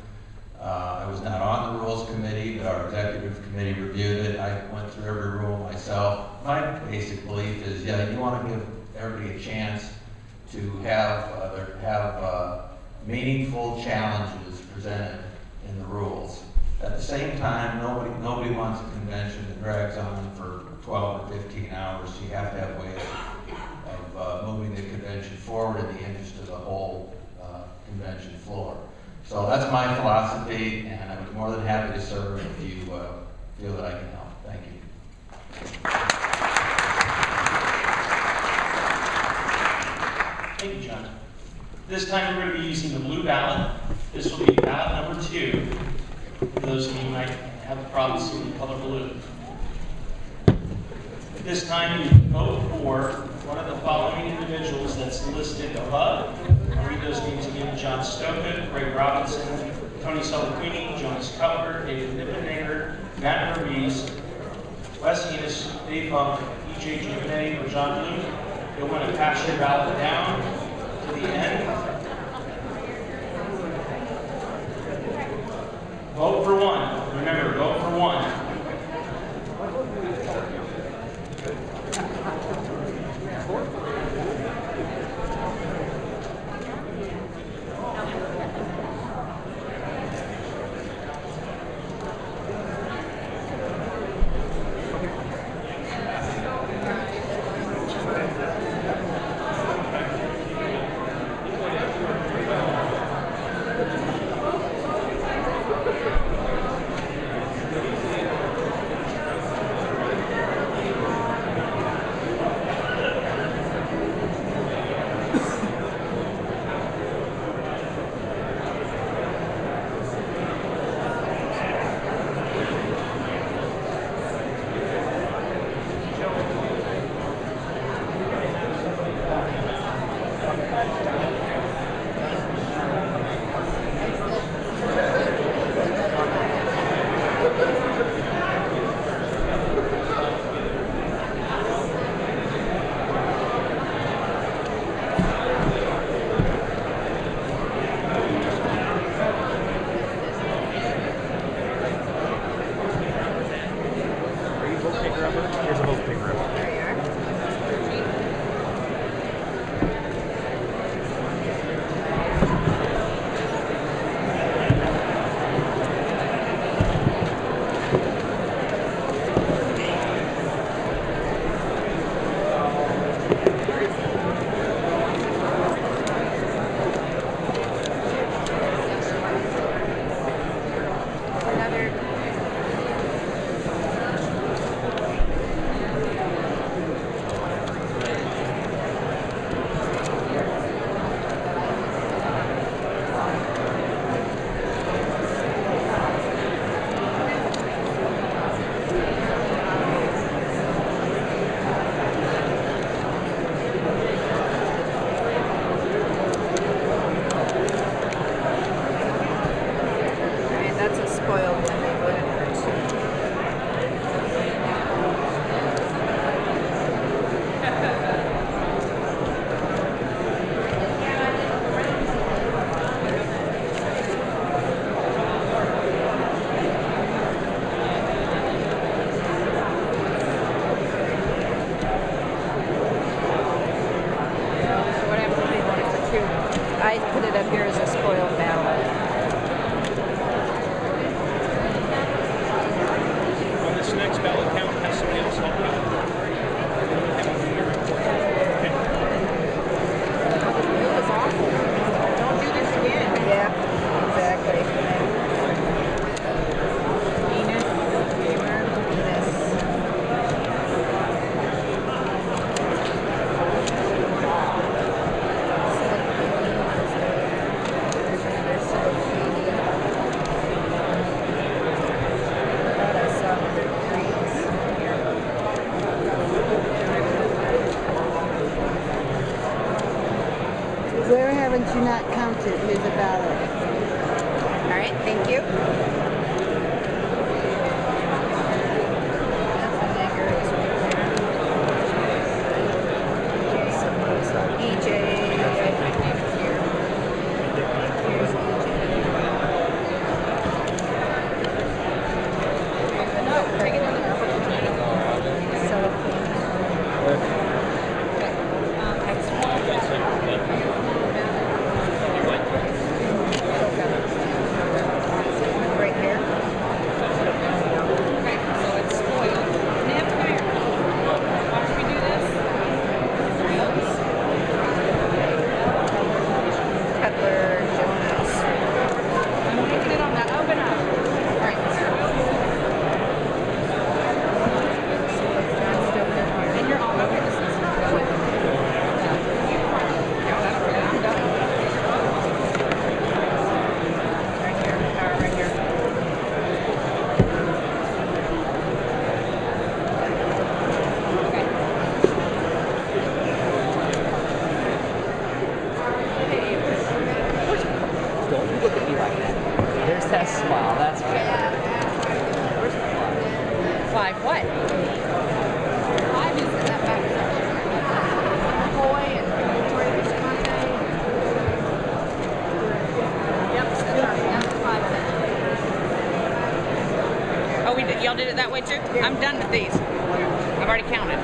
I was not on the Rules Committee, but our executive committee reviewed it. I went through every rule myself. My basic belief is, yeah, you want to give everybody a chance to have meaningful challenges presented in the rules. At the same time, nobody wants a convention that drags on for 12 or 15 hours. So you have to have ways of moving the convention forward in the interest of the whole convention floor. So that's my philosophy, and I'm more than happy to serve if you feel that I can help. Thank you. Thank you, John. This time we're going to be using the blue ballot. This will be ballot number 2. For those of you who might have a problem seeing the color blue. This time you vote for one of the following individuals that's listed above. I'll read those names again: John Stoka, Greg Robinson, Tony Salaquini, Jonas Cutler, David Nippenegger, Matt Ruiz, Wes Enos, Dave Funk, E.J. Giovanetti, or John Bloom. You'll want to pass your ballot down to the end. Vote for one. Remember, vote for one. cannot count it. Here's a ballot. All right, thank you. Right here. Okay, so it's spoiled. Nip, come here. Watch me do this. Cutler, Jonas. I'm taking it on that. Open up. All right. And you're all okay. This is good. I'm done. Right here. Power right here. Don't look at me like that. There's that smile, that's better. Five what? Five is in that back section. McCoy and Victoria Visconti. Yep, that's five then. Oh, we did. Y'all did it that way too? I'm done with these. I've already counted.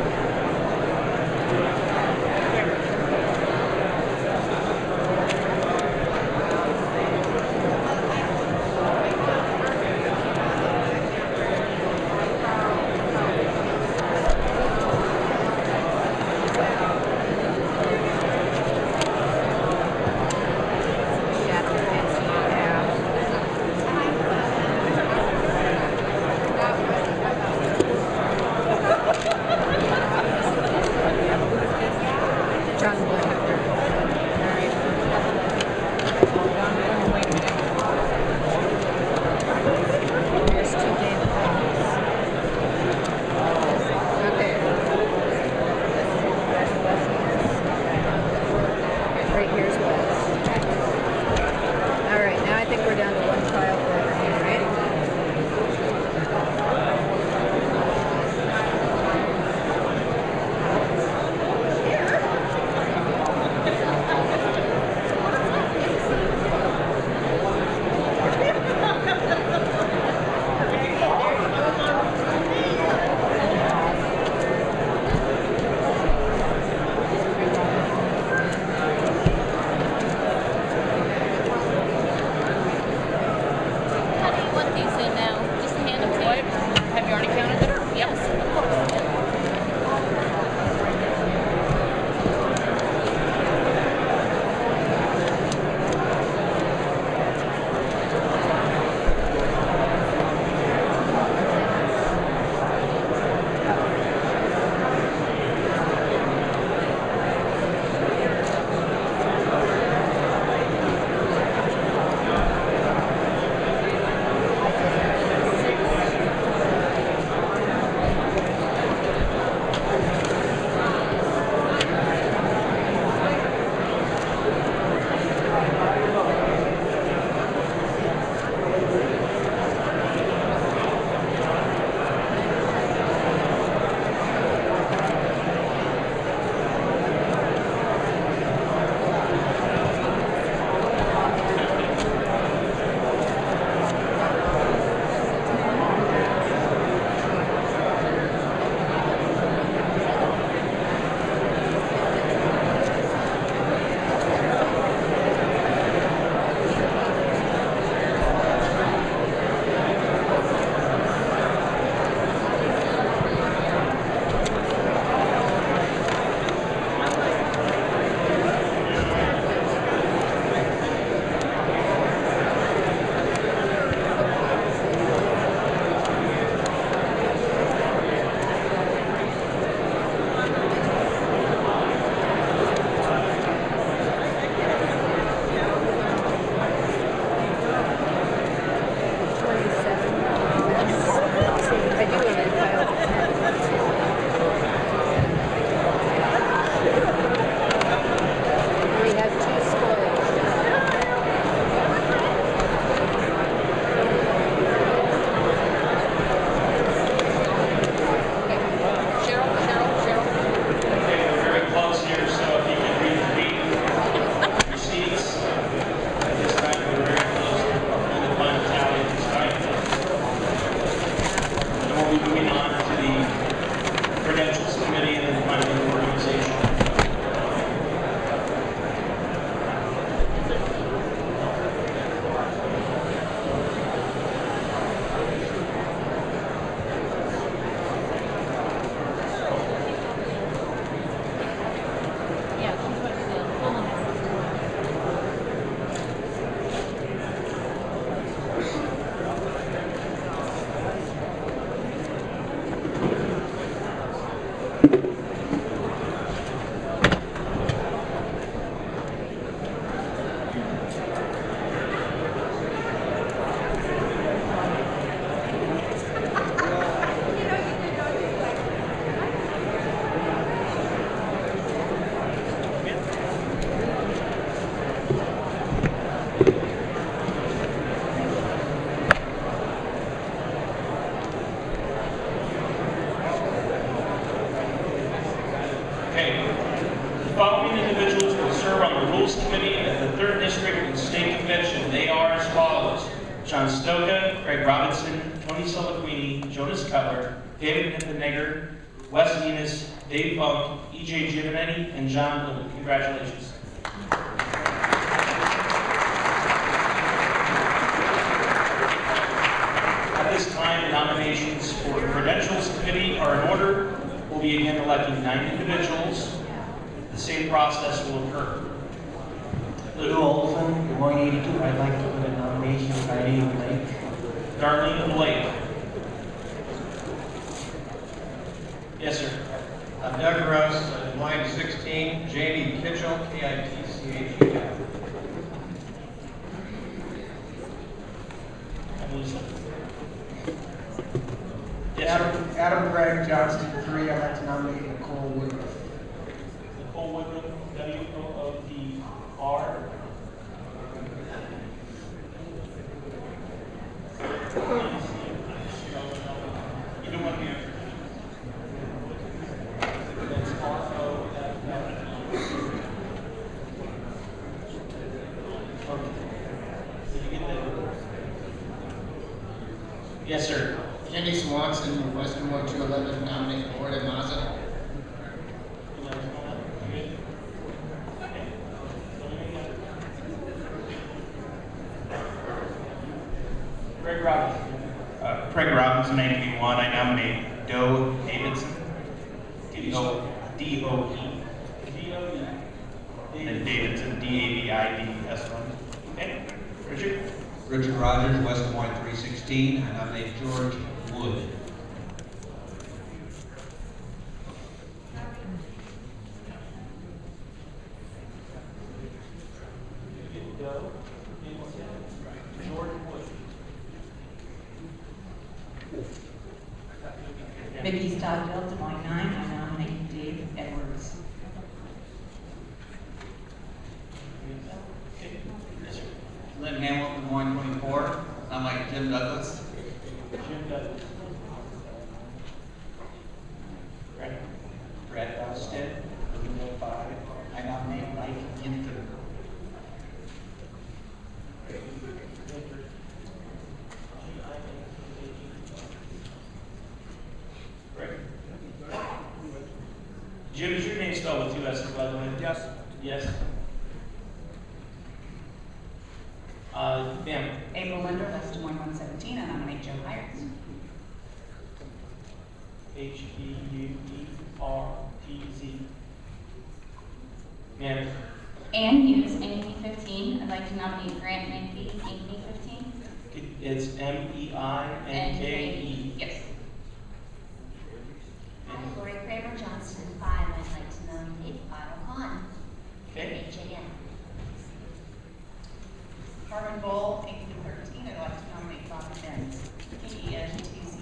Credentials Committee, and then finally the organization. Following individuals will serve on the Rules Committee at the 3rd District and State Convention. They are as follows: John Stoka, Craig Robinson, Tony Soloquini, Jonas Cutler, David Nippenegger, Wes Enos, Dave Funk, E.J. Giovanetti, and John Bloom. Congratulations. At this time, nominations for the Credentials Committee are in order. We'll be again electing 9 individuals. The same process will occur. Lou Olson, Des Moines 82. I'd like to put a nomination for Darlene Blake. Darlene Blake. Yes, sir. Doug Russ, Des Moines 16. Jamie Kitchell, Kitchu. Yes, Adam Craig, Johnston 3. I'd like to nominate Nicole Woodruff. Nicole Woodruff, W-O-O-D-R. You don't want to be answered. That's R-O-F-F-E. Did you get that? Yes, sir. Kenny Swanson, from Western Ward 211, nominate Florida Maza. Craig Robinson, 81. I nominate Doe Davidson. D-O-E. And Davidson, D-A-V-I-D-S-O-N. Okay. Richard? Richard Rogers, West Des Moines 316. I nominate George Wood. Vicki Stockdale, Des Moines 9. I nominate Dave Edwards. Lynn Hamilton, Des Moines 24. I'm like Jim Douglas. Jim Douglas. Brad Alstead, 5. I nominate Mike Ginther. Jim, is your name spelled with 2 S's, by the way? Yes. Yes. Ma'am. April Linder, West Des Moines 117. I nominate Joe Hires. H-E-U-E-R-T-Z. Ma'am. Ann Hughes, NEP 15. I'd like to nominate Grant Menke, NEP 15. It's M-E-I-N-K-E. Yes. Lori Kramer, Johnston 5. I'd like to nominate Otto Hahn. Okay. H-A-N. Carmen Bowl, NEP 13. I'd like to nominate Bob Benz. K-E-N-T-Z.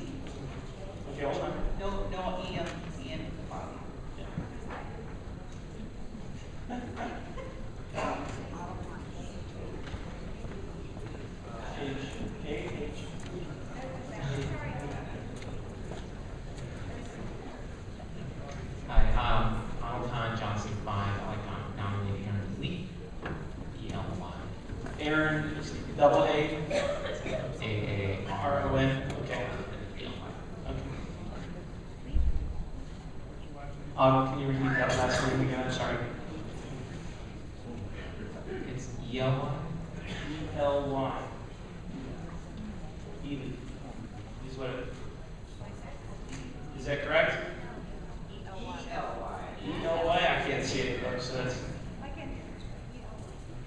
Okay, hold on. No E-M-Z in the bottom. Hi, Arnold Hahn, Johnson 5. I'd like to nominate Aaron Lee. E-L-Y. Aaron, double A? A-A-R-O-N. R-O-N. Okay. Can you repeat that last name again? I'm sorry. It's Ely. E-L-Y. Ely. Is what it, is that correct? E-L-Y. I can't see it, so that's.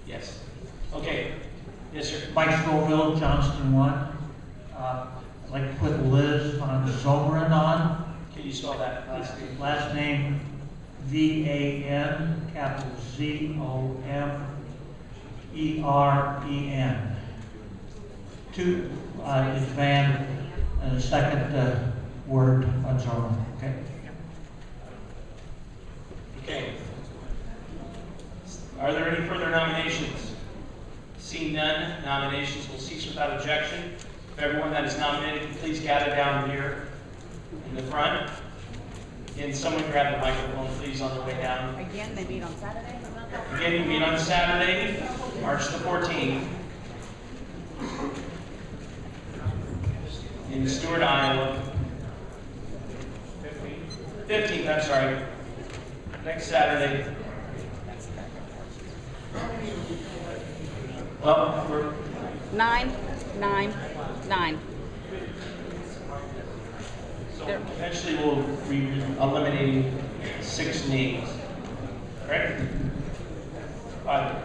Yes. Okay. Yes, sir. Mike Scoville, Johnston 1. I'd like to put Liz Van Zomeren on. Can you spell that, please? Last name V-A-N, capital Z-O-M-E-R-E-N. Two is Van, and the second word Van Zomeren. Okay. Okay. Are there any further nominations? Seeing none, nominations will cease without objection. If everyone that is nominated can please gather down here in the front. Again, someone grab the microphone, please, on the way down. Again, they meet on Saturday? Again, you meet on Saturday, March the 14th, in Stewart, Iowa. 15th, I'm sorry. Next Saturday. Well, we're 9, 9, 9. So eventually we'll be eliminating 6 names. Correct? 5.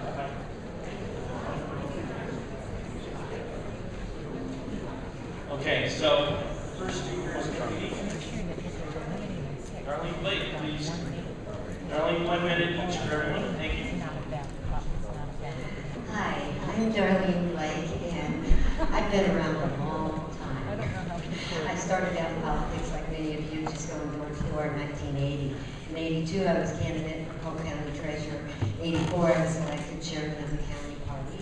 Okay, so first Darlene Blake, please. Darlene, 1 minute each for everyone. Thank you. Hi, I'm Darlene Blake, and I've been around a long time. I started out in politics like many of you, just going door to door in 1980. In 82, I was candidate for Polk County Treasurer. 84, I was elected chairman of the county party.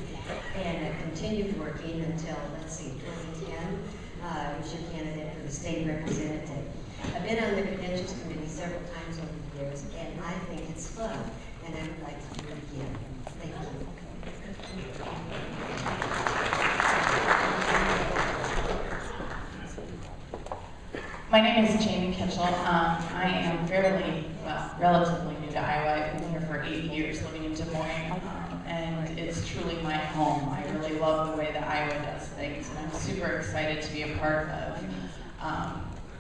And I continued working until, let's see, 2010. I was your candidate for the state representative. I've been on the credentials committee several times over the years, and I think it's fun, and I would like to do it again. Thank you. My name is Jamie Kitchell. I am relatively new to Iowa. I've been here for 8 years living in Des Moines, and it's truly my home. I really love the way that Iowa does things, and I'm super excited to be a part of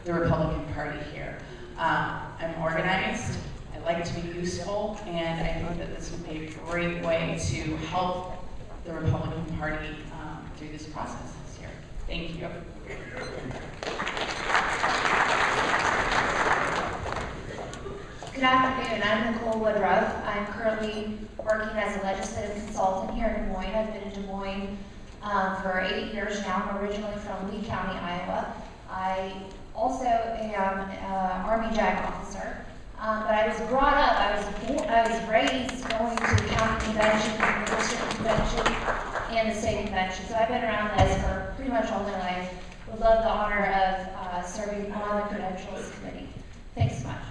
the Republican Party here. I'm organized, I like to be useful, and I think that this would be a great way to help the Republican Party through this process this year. Thank you. Good afternoon, I'm Nicole Woodruff. I'm currently working as a legislative consultant here in Des Moines. I've been in Des Moines for 8 years now. I'm originally from Lee County, Iowa. I also am an Army JAG officer, but I was brought up, I was raised going to the county convention, the district convention, and the state convention. So I've been around this for pretty much all my life. Would love the honor of serving on the credentials committee. Thanks so much.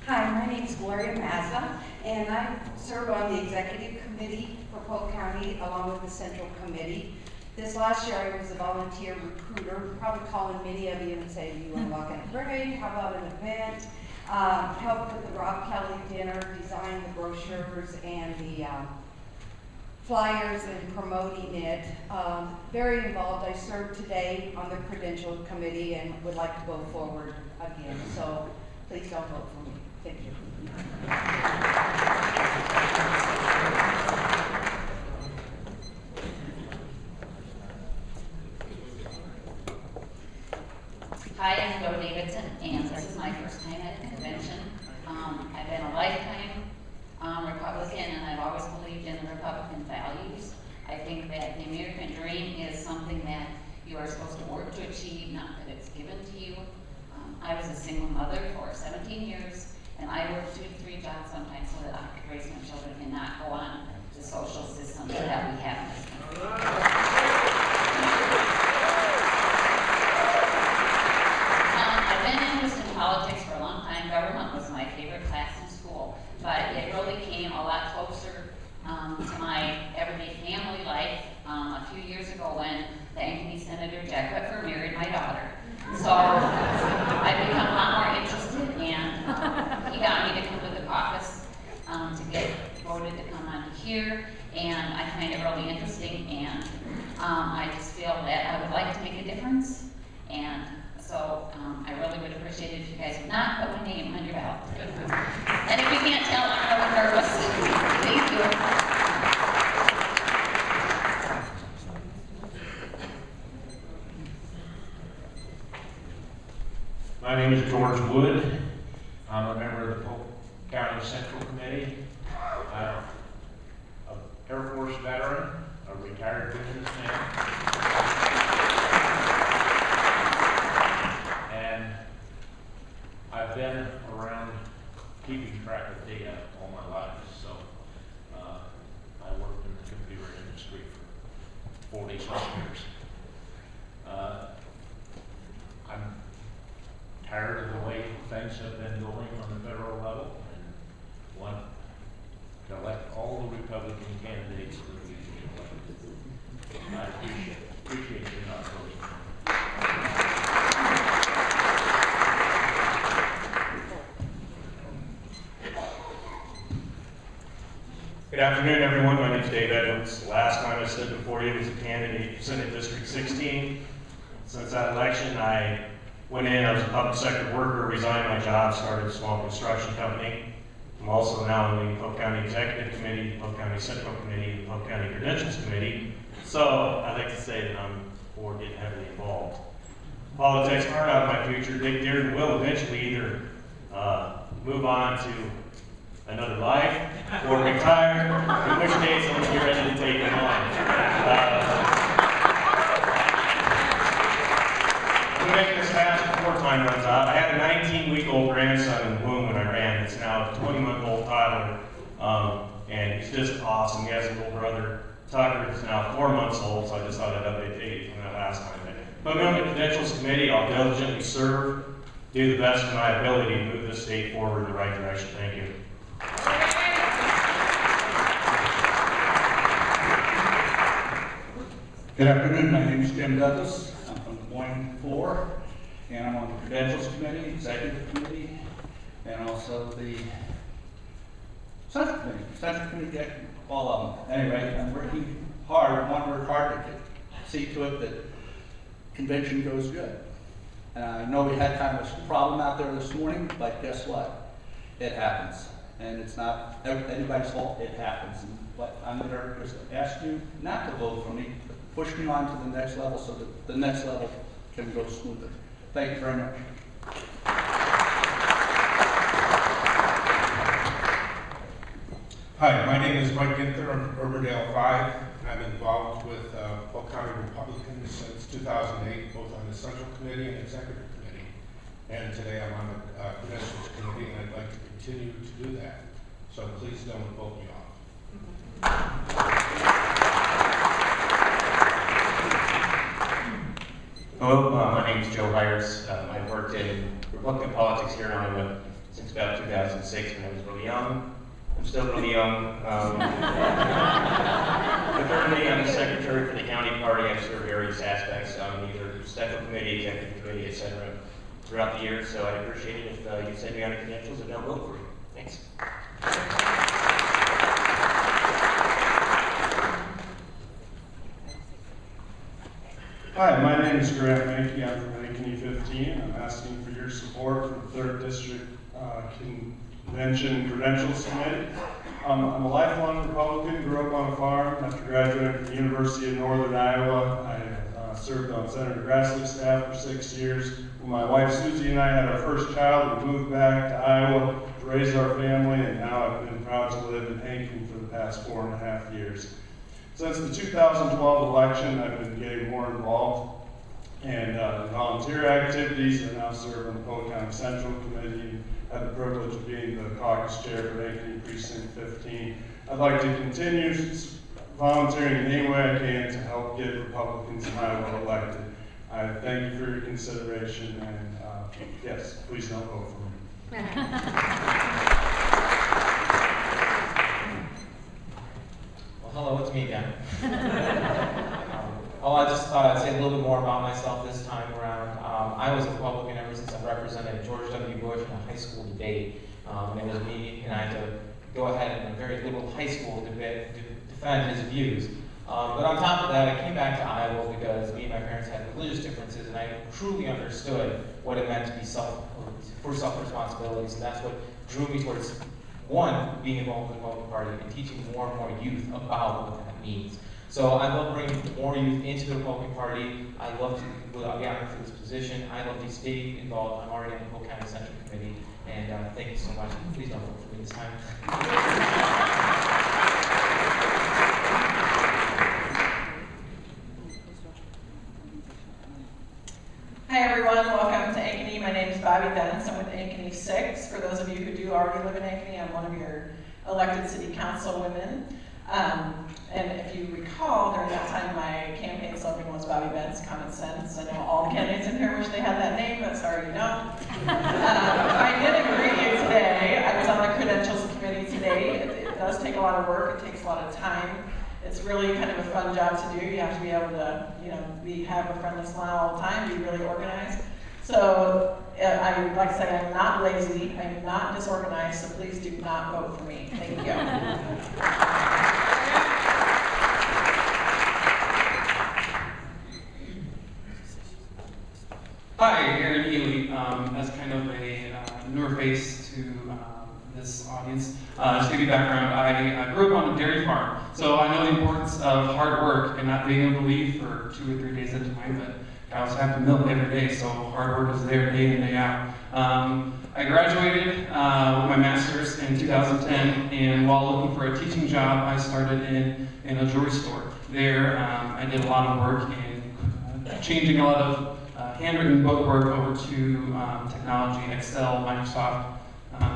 Hi, my name is Gloria Mazza, and I serve on the executive committee for Polk County along with the central committee. This last year I was a volunteer recruiter, probably calling many of you and saying, do you want to walk in a parade? How about an event? Helped with the Rob Kelly dinner, designed the brochures and the flyers and promoting it. Very involved. I serve today on the credential committee and would like to go forward again. So please don't vote for me. Thank you. Hi, I'm Joe Davidson, and this is my first time at a convention. I've been a lifetime Republican, and I've always believed in the Republican values. I think that the American dream is something that you are supposed to work to achieve, not that it's given to you. I was a single mother for 17 years, and I worked 2 to 3 jobs sometimes so that I could raise my children and not go on the social system that we have in this country. I've been interested in politics for a long time. Government was my favorite class in school, but it really came a lot closer to my everyday family life a a few years ago when thank me Senator Jack Whitford married my daughter. So I've become a lot more interested, and he got me to come to the caucus to get voted to come on here, and I find it really interesting, and I just feel that I would like to make a difference, and so I really would appreciate it if you guys would not put my name on your ballot. And if you can't tell, I'm really nervous. Thank you. My name is George Wood. I'm a member of the Polk County Central Committee. I'm an Air Force veteran, a retired businessman. And I've been around keeping track of data all my life. So I worked in the computer industry for 40-some years. I'm tired of the way things have been going on the federal level, and want to elect all the Republican candidates that we can elect. I appreciate you not voting. Good afternoon, everyone. My name is Dave Edwards. Last time I stood before you was a candidate for Senate District 16. Since that election, I went in, I was a public sector worker, resigned my job, started a small construction company. I'm also now in the Polk County Executive Committee, Polk County Central Committee, and Polk County Credentials Committee. So I'd like to say that I'm for getting heavily involved. Politics are not my future. Dick Dearden will eventually either move on to another life or retire, in which case I'm going to be ready to take him on. To make this fast before time runs out, I had a 19-week-old grandson in the womb when I ran. It's now a 20-month-old toddler, and he's just awesome. He has an older brother, Tucker, who's now 4 months old, so I just thought I'd update Dave from that last time. But on the Credentials Committee, I'll diligently serve, do the best of my ability to move this state forward in the right direction. Thank you. Good afternoon, my name is Jim Douglas. I'm from Des Moines 4, and I'm on the Credentials Committee, Executive Committee, and also the Central Committee. Central Committee, all of them. Anyway, I'm working hard, I want to work hard to see to it that convention goes good. And I know we had kind of a problem out there this morning, but guess what? It happens. And it's not anybody's fault, it happens. But I'm going to just ask you not to vote for me, but push me on to the next level so that the next level can go smoother. Thank you very much. Hi, my name is Mike Ginther. I'm from Urbandale 5. I'm involved with Polk County Republicans since 2008, both on the Central Committee and Executive Committee. And today I'm on the Credentials Committee, and I'd like to continue to do that. So please don't vote me off. Hello, my name is Joe Hires. I've worked in Republican politics here in Iowa since about 2006 when I was really young. I'm still really young. But currently I'm the secretary for the county party. I've served various aspects on either central committee, executive committee, etc. throughout the year. So I'd appreciate it if you send me on the credentials and don't vote for me. Thanks. Hi, my name is Grant Mankey. I'm from Ankeny 15. I'm asking for your support for the 3rd District Convention Credentials Committee. I'm a lifelong Republican, grew up on a farm. After graduating from the University of Northern Iowa, I served on Senator Grassley's staff for 6 years. When my wife Susie and I had our first child, we moved back to Iowa to raise our family, and now I've been proud to live in Ankeny for the past 4.5 years. Since the 2012 election, I've been getting more involved in volunteer activities. I now serve on the Polk County Central Committee and have the privilege of being the caucus chair for Ankeny Precinct 15. I'd like to continue volunteering in any way I can to help get Republicans in Iowa elected. I thank you for your consideration, and yes, please don't vote for me. Well, hello, it's me again. say a little bit more about myself this time around. I was a Republican ever since I represented George W. Bush in a high school debate. And it was me, and I had to go ahead in a very liberal high school debate to defend his views. But on top of that, I came back to Iowa because me and my parents had religious differences, and I truly understood what it meant to be for self-responsibilities, and that's what drew me towards, one, being involved in the Republican Party and teaching more and more youth about what that means. So I love bringing more youth into the Republican Party. I love to be honored for this position. I love to stay involved. I'm already on the Polk County Central Committee, and thank you so much. Please don't vote for me this time. Hi everyone, welcome to Ankeny. My name is Bobby Benz. I'm with Ankeny 6. For those of you who do already live in Ankeny, I'm one of your elected city council women. And if you recall, during that time, my campaign slogan was Bobby Benz, Common Sense. I know all the candidates in here wish they had that name, but sorry you don't. I did agree with you today. I was on the credentials committee today. It does take a lot of work. It takes a lot of time. It's really kind of a fun job to do. You have to be able to, have a friendly smile all the time, be really organized. So I would like to say I'm not lazy, I'm not disorganized, so please do not vote for me. Thank you. Hi, Aaron Healy. As kind of a newer face to this audience, just to give you background, I grew up on a dairy farm, so I know the importance of hard work and not being able to leave for 2 or 3 days at a time, but cows have to milk every day, so hard work is there day in, day out. I graduated with my master's in 2010, and while looking for a teaching job, I started in a jewelry store. There, I did a lot of work in changing a lot of handwritten book work over to technology, Excel, Microsoft,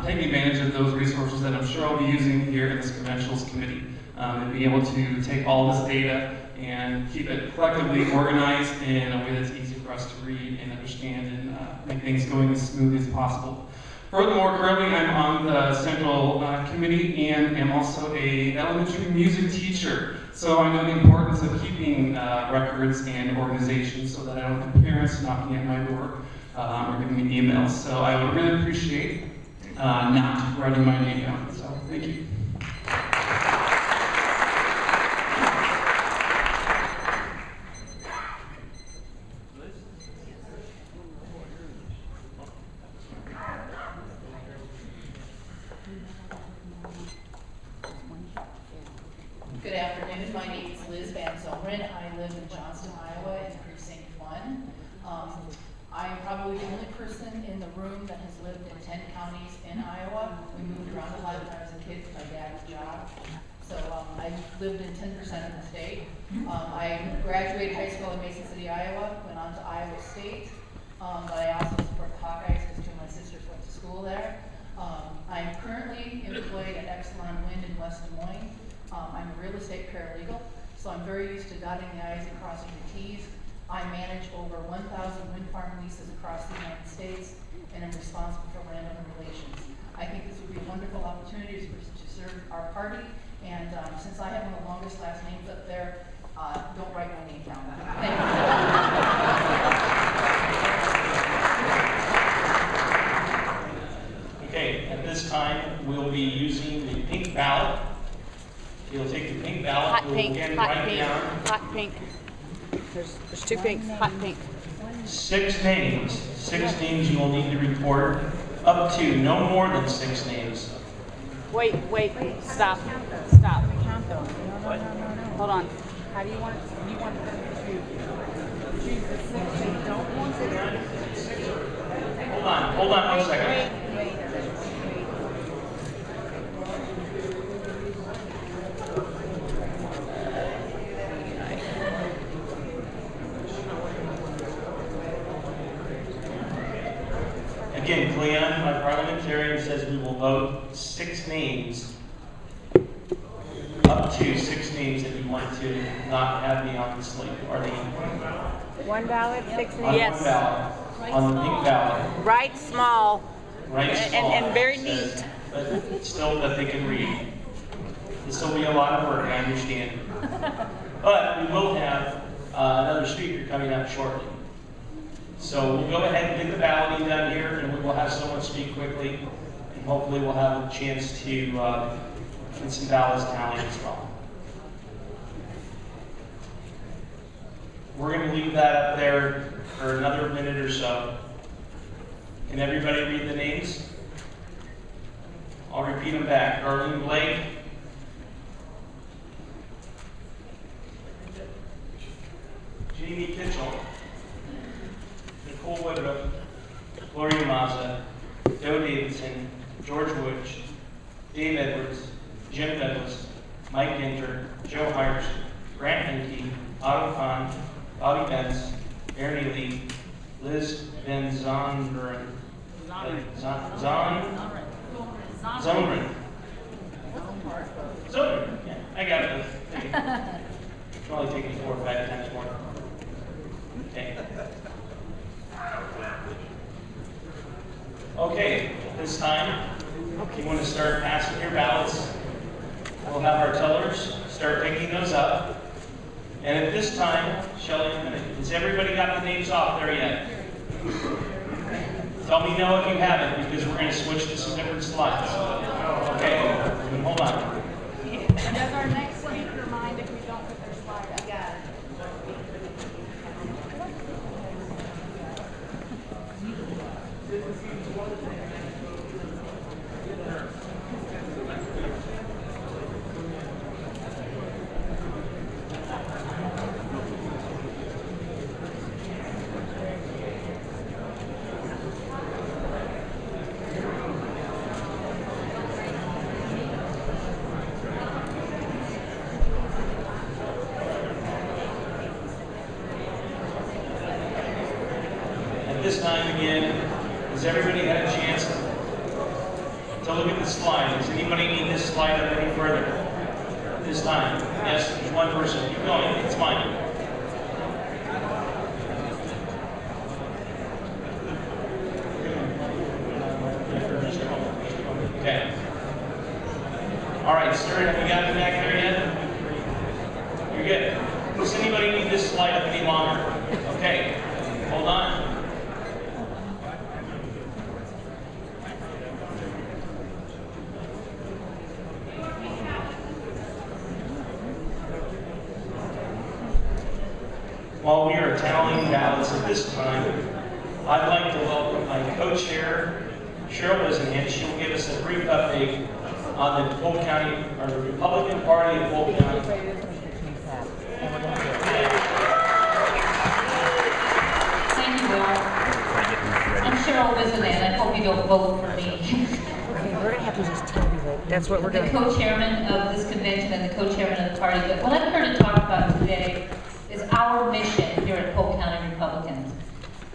taking advantage of those resources that I'm sure I'll be using here in this credentials committee, and be able to take all this data and keep it collectively organized in a way that's easy for us to read and understand and make things going as smoothly as possible. Furthermore, currently I'm on the Central Committee and am also an elementary music teacher. So I know the importance of keeping records and organization so that I don't have parents knocking at my door or giving me emails. So I would really appreciate not writing my name down. So thank you. Good afternoon. My name is Liz Van Zomeren. I live in Johnston, Iowa, in Precinct 1. I'm probably the only person in the room that has lived in 10 counties in Iowa. We moved around a lot when I was a kid for my dad's job. So I lived in 10% of the state. I graduated high school in Mason City, Iowa, went on to Iowa State. But I also support the Hawkeyes because 2 of my sisters went to school there. I'm currently employed at Exelon Wind in West Des Moines. I'm a real estate paralegal, so I'm very used to dotting the I's and crossing the T's. I manage over 1,000 wind farm leases across the United States, and I'm responsible for landowner relations. I think this would be a wonderful opportunity to serve our party, and since I have one of the longest last names up there, don't write my name down. Thank you. Okay, at this time, we'll be using the pink ballot. You'll take the pink ballot, Hot we'll pink, again hot write pink, down hot pink. There's 2 pinks, hot pink. 6 names. 6 names you will need to report, up to no more than 6 names. Wait, stop. Count those. No. Hold on. How do you want it? You want to choose the 6 that you don't want to? Hold on 1 second. Wait. Again, Cleon, my parliamentarian, says we will vote 6 names, up to 6 names that you want to not have me on the slate. Are they? 1 ballot, 6 names? On Yes. 1 ballot, on the pink ballot. Write small. Write small. And very says, neat. But still that they can read. This will be a lot of work, I understand. But we will have another another speaker coming up shortly. So we'll go ahead and get the balloting done here, and we will have someone speak quickly, and hopefully we'll have a chance to get some ballots tallied as well. We're going to leave that up there for another minute or so. Can everybody read the names? I'll repeat them back. Darlene Blake, Jamie Kitchell, Nicole Woodruff, Gloria Mazza, Joe Davidson, George Woods, Dave Edwards, Jim Douglas, Mike Ginter, Joe Hirsch, Grant Henke, Otto Kahn, Bobby Benz, Ernie Lee, Liz Van Zonderen, Zonren. Yeah, I got it. It'll probably take me 4 or 5 times more. Okay. Okay, this time, if you want to start passing your ballots, we'll have our tellers start picking those up. And at this time, Shelley, has everybody got the names off there yet? Tell me no if you haven't, because we're going to switch to some different slides. Okay, hold on. Does our next speaker mind if we don't put their slide up? Got it. This time again, has everybody had a chance to look at the slide? Does anybody need this slide up any further? This time? Yes, there's one person. Keep going, it's mine. Okay. All right, sir, have you got it back there yet? You're good. Does anybody need this slide up any longer? Okay, hold on. While we are tallying ballots at this time, I'd like to welcome my co-chair, Cheryl Wisenhant. She will give us a brief update on the Polk County, or the Republican Party of Polk County. Thank you, Will. I'm Cheryl Wisenhant. I hope you don't vote for me. Okay, we're gonna have to just tell you that. That's what we're The doing. co-chairman of this convention and the co-chairman of the party. But what I'm here to talk about today is our mission here at Polk County Republicans.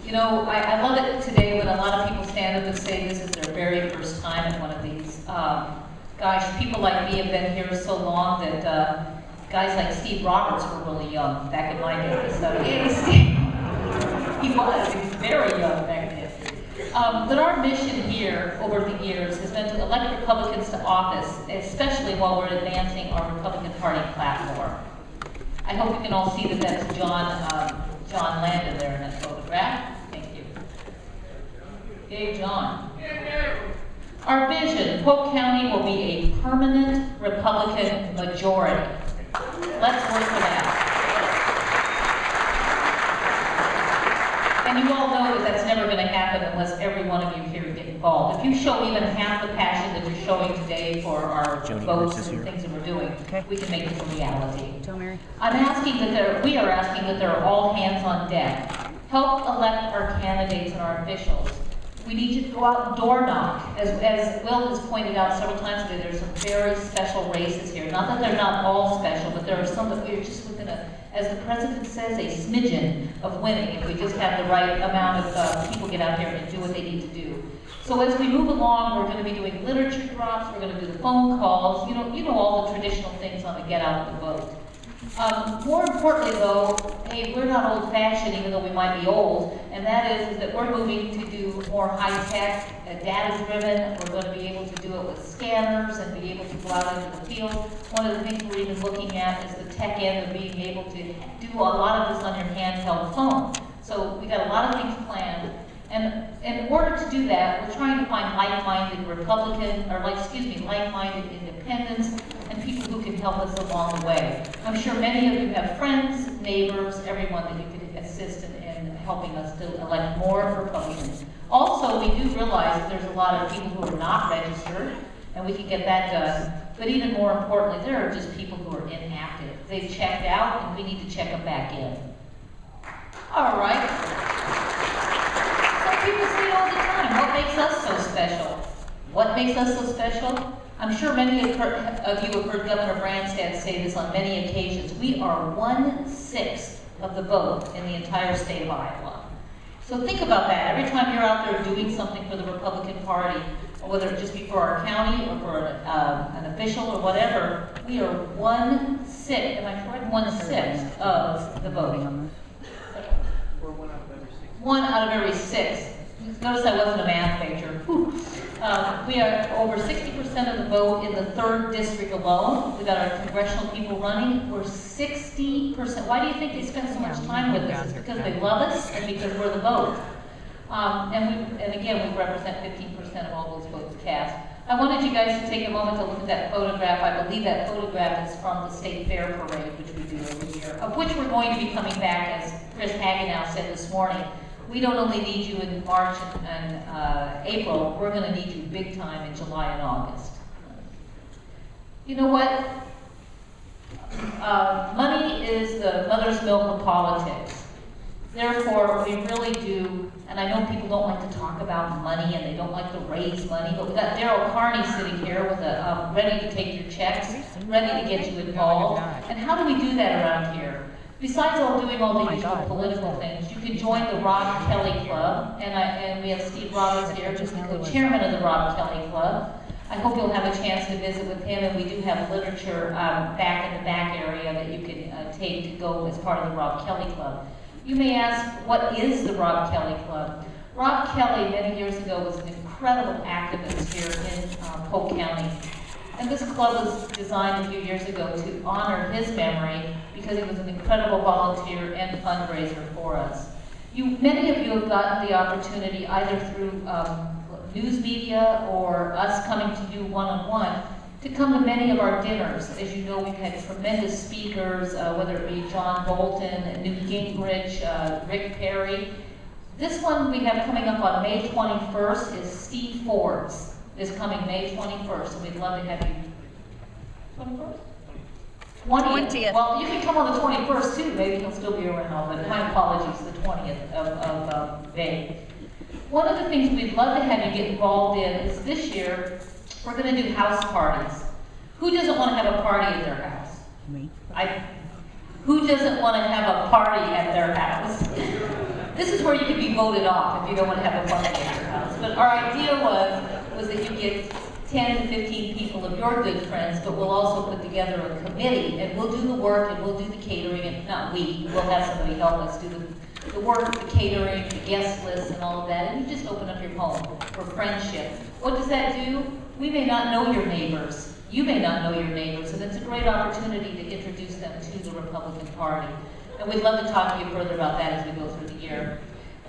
You know, I love it today when a lot of people stand up and say this is their very first time at one of these. Gosh, people like me have been here so long that guys like Steve Roberts were really young back in my day. So he was very young back then. But our mission here over the years has been to elect Republicans to office, especially while we're advancing our Republican Party platform. I hope you can all see that that's John Landon there in that photograph. Thank you. Yay, John. Our vision, Polk County will be a permanent Republican majority. Let's work for that. And you all know that that's never going to happen unless every one of you here get involved. If you show even half the passion that you're showing today for our votes and things that we're doing, we can make it a reality. I'm asking that we are asking that there are all hands on deck. Help elect our candidates and our officials. We need you to go out and door knock. As Will has pointed out several times today, there's some very special races here. Not that they're not all special, but there are some that we're just looking at, as the president says, a smidgen of winning if we just have the right amount of people get out here and do what they need to do. So as we move along, we're going to be doing literature drops, we're going to do the phone calls, you know all the traditional things on the get out the vote. More importantly though, hey, we're not old-fashioned, even though we might be old, and that is that we're moving to do more high-tech, data-driven. We're going to be able to do it with scanners and be able to go out into the field. One of the things we're even looking at is the tech end of being able to do a lot of this on your handheld phone. So we got a lot of things planned. And in order to do that, we're trying to find like-minded like-minded independents and people who can help us along the way. I'm sure many of you have friends, neighbors, everyone that you could assist in helping us to elect more Republicans. Also, we do realize that there's a lot of people who are not registered, and we can get that done. But even more importantly, there are just people who are inactive. They've checked out, and we need to check them back in. All right. People say all the time, what makes us so special? What makes us so special? I'm sure many of you have heard Governor Branstad say this on many occasions. We are 1/6 of the vote in the entire state of Iowa. So think about that. Every time you're out there doing something for the Republican Party, or whether it just be for our county or for an official or whatever, we are 1/6, am I correct? 1/6 of the vote. One out of every 6. Notice I wasn't a math major. We are over 60% of the vote in the 3rd district alone. We've got our congressional people running. We're 60%. Why do you think they spend so much time with us? It's because they love us and because we're the vote. And again, we represent 15% of all those votes cast. I wanted you guys to take a moment to look at that photograph. I believe that photograph is from the State Fair Parade, which we do every year, of which we're going to be coming back, as Chris Hagenow said this morning. We don't only need you in March and April, we're going to need you big time in July and August. You know what? Money is the mother's milk of politics. Therefore, we really do, and I know people don't like to talk about money and they don't like to raise money, but we've got Daryl Carney sitting here with ready to take your checks, ready to get you involved. And how do we do that around here? Besides doing all the usual political things, you can join the Rob Kelly Club, and we have Steve Roberts here, just the co-chairman of the Rob Kelly Club. I hope you'll have a chance to visit with him, and we do have literature back in the back area that you can take to go as part of the Rob Kelly Club. You may ask, what is the Rob Kelly Club? Rob Kelly, many years ago, was an incredible activist here in Polk County. And this club was designed a few years ago to honor his memory because he was an incredible volunteer and fundraiser for us. Many of you have gotten the opportunity either through news media or us coming to you one-on-one to come to many of our dinners. As you know, we've had tremendous speakers, whether it be John Bolton, Newt Gingrich, Rick Perry. This one we have coming up on May 21st is Steve Forbes. Is coming May 21st, and we'd love to have you. 21st? 20th. Well, you can come on the 21st too. Maybe he'll still be around, but my apologies, the 20th of May. One of the things we'd love to have you get involved in is this year, we're going to do house parties. Who doesn't want to have a party at their house? Me. Who doesn't want to have a party at their house? This is where you can be voted off if you don't want to have a party at your house. But our idea was that you get 10 to 15 people of your good friends, but we'll also put together a committee, and we'll do the work, and we'll do the catering, and not we'll have somebody help us do the work, the catering, the guest list, and all of that, and you just open up your home for friendship. What does that do? We may not know your neighbors. You may not know your neighbors, and it's a great opportunity to introduce them to the Republican Party. And we'd love to talk to you further about that as we go through the year.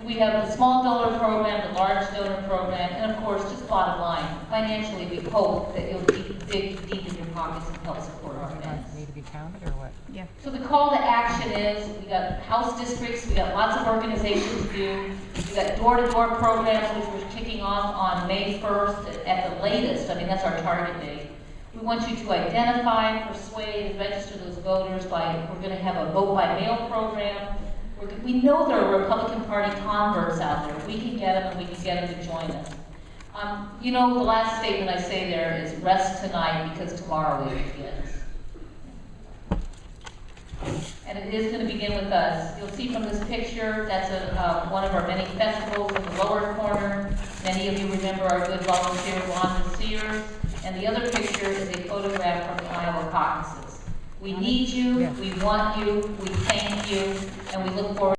We have the small donor program, the large donor program, and of course, just bottom line, financially, we hope that you'll dig deep in your pockets and help support our events. Need to be counted or what? Yeah. So the call to action is, we got house districts, we got lots of organizations to do, we got door-to-door programs, which we're kicking off on May 1st at the latest. I mean, that's our target date. We want you to identify, persuade, and register those voters we're going to have a vote-by-mail program. We know there are Republican Party converts out there. We can get them, and we can get them to join us. You know, the last statement I say there is rest tonight because tomorrow it begins. And it is going to begin with us. You'll see from this picture, that's one of our many festivals in the lower corner. Many of you remember our good volunteer, Wanda Sears. And the other picture is a photograph from the Iowa caucuses. We need you, we want you, we thank you, and we look forward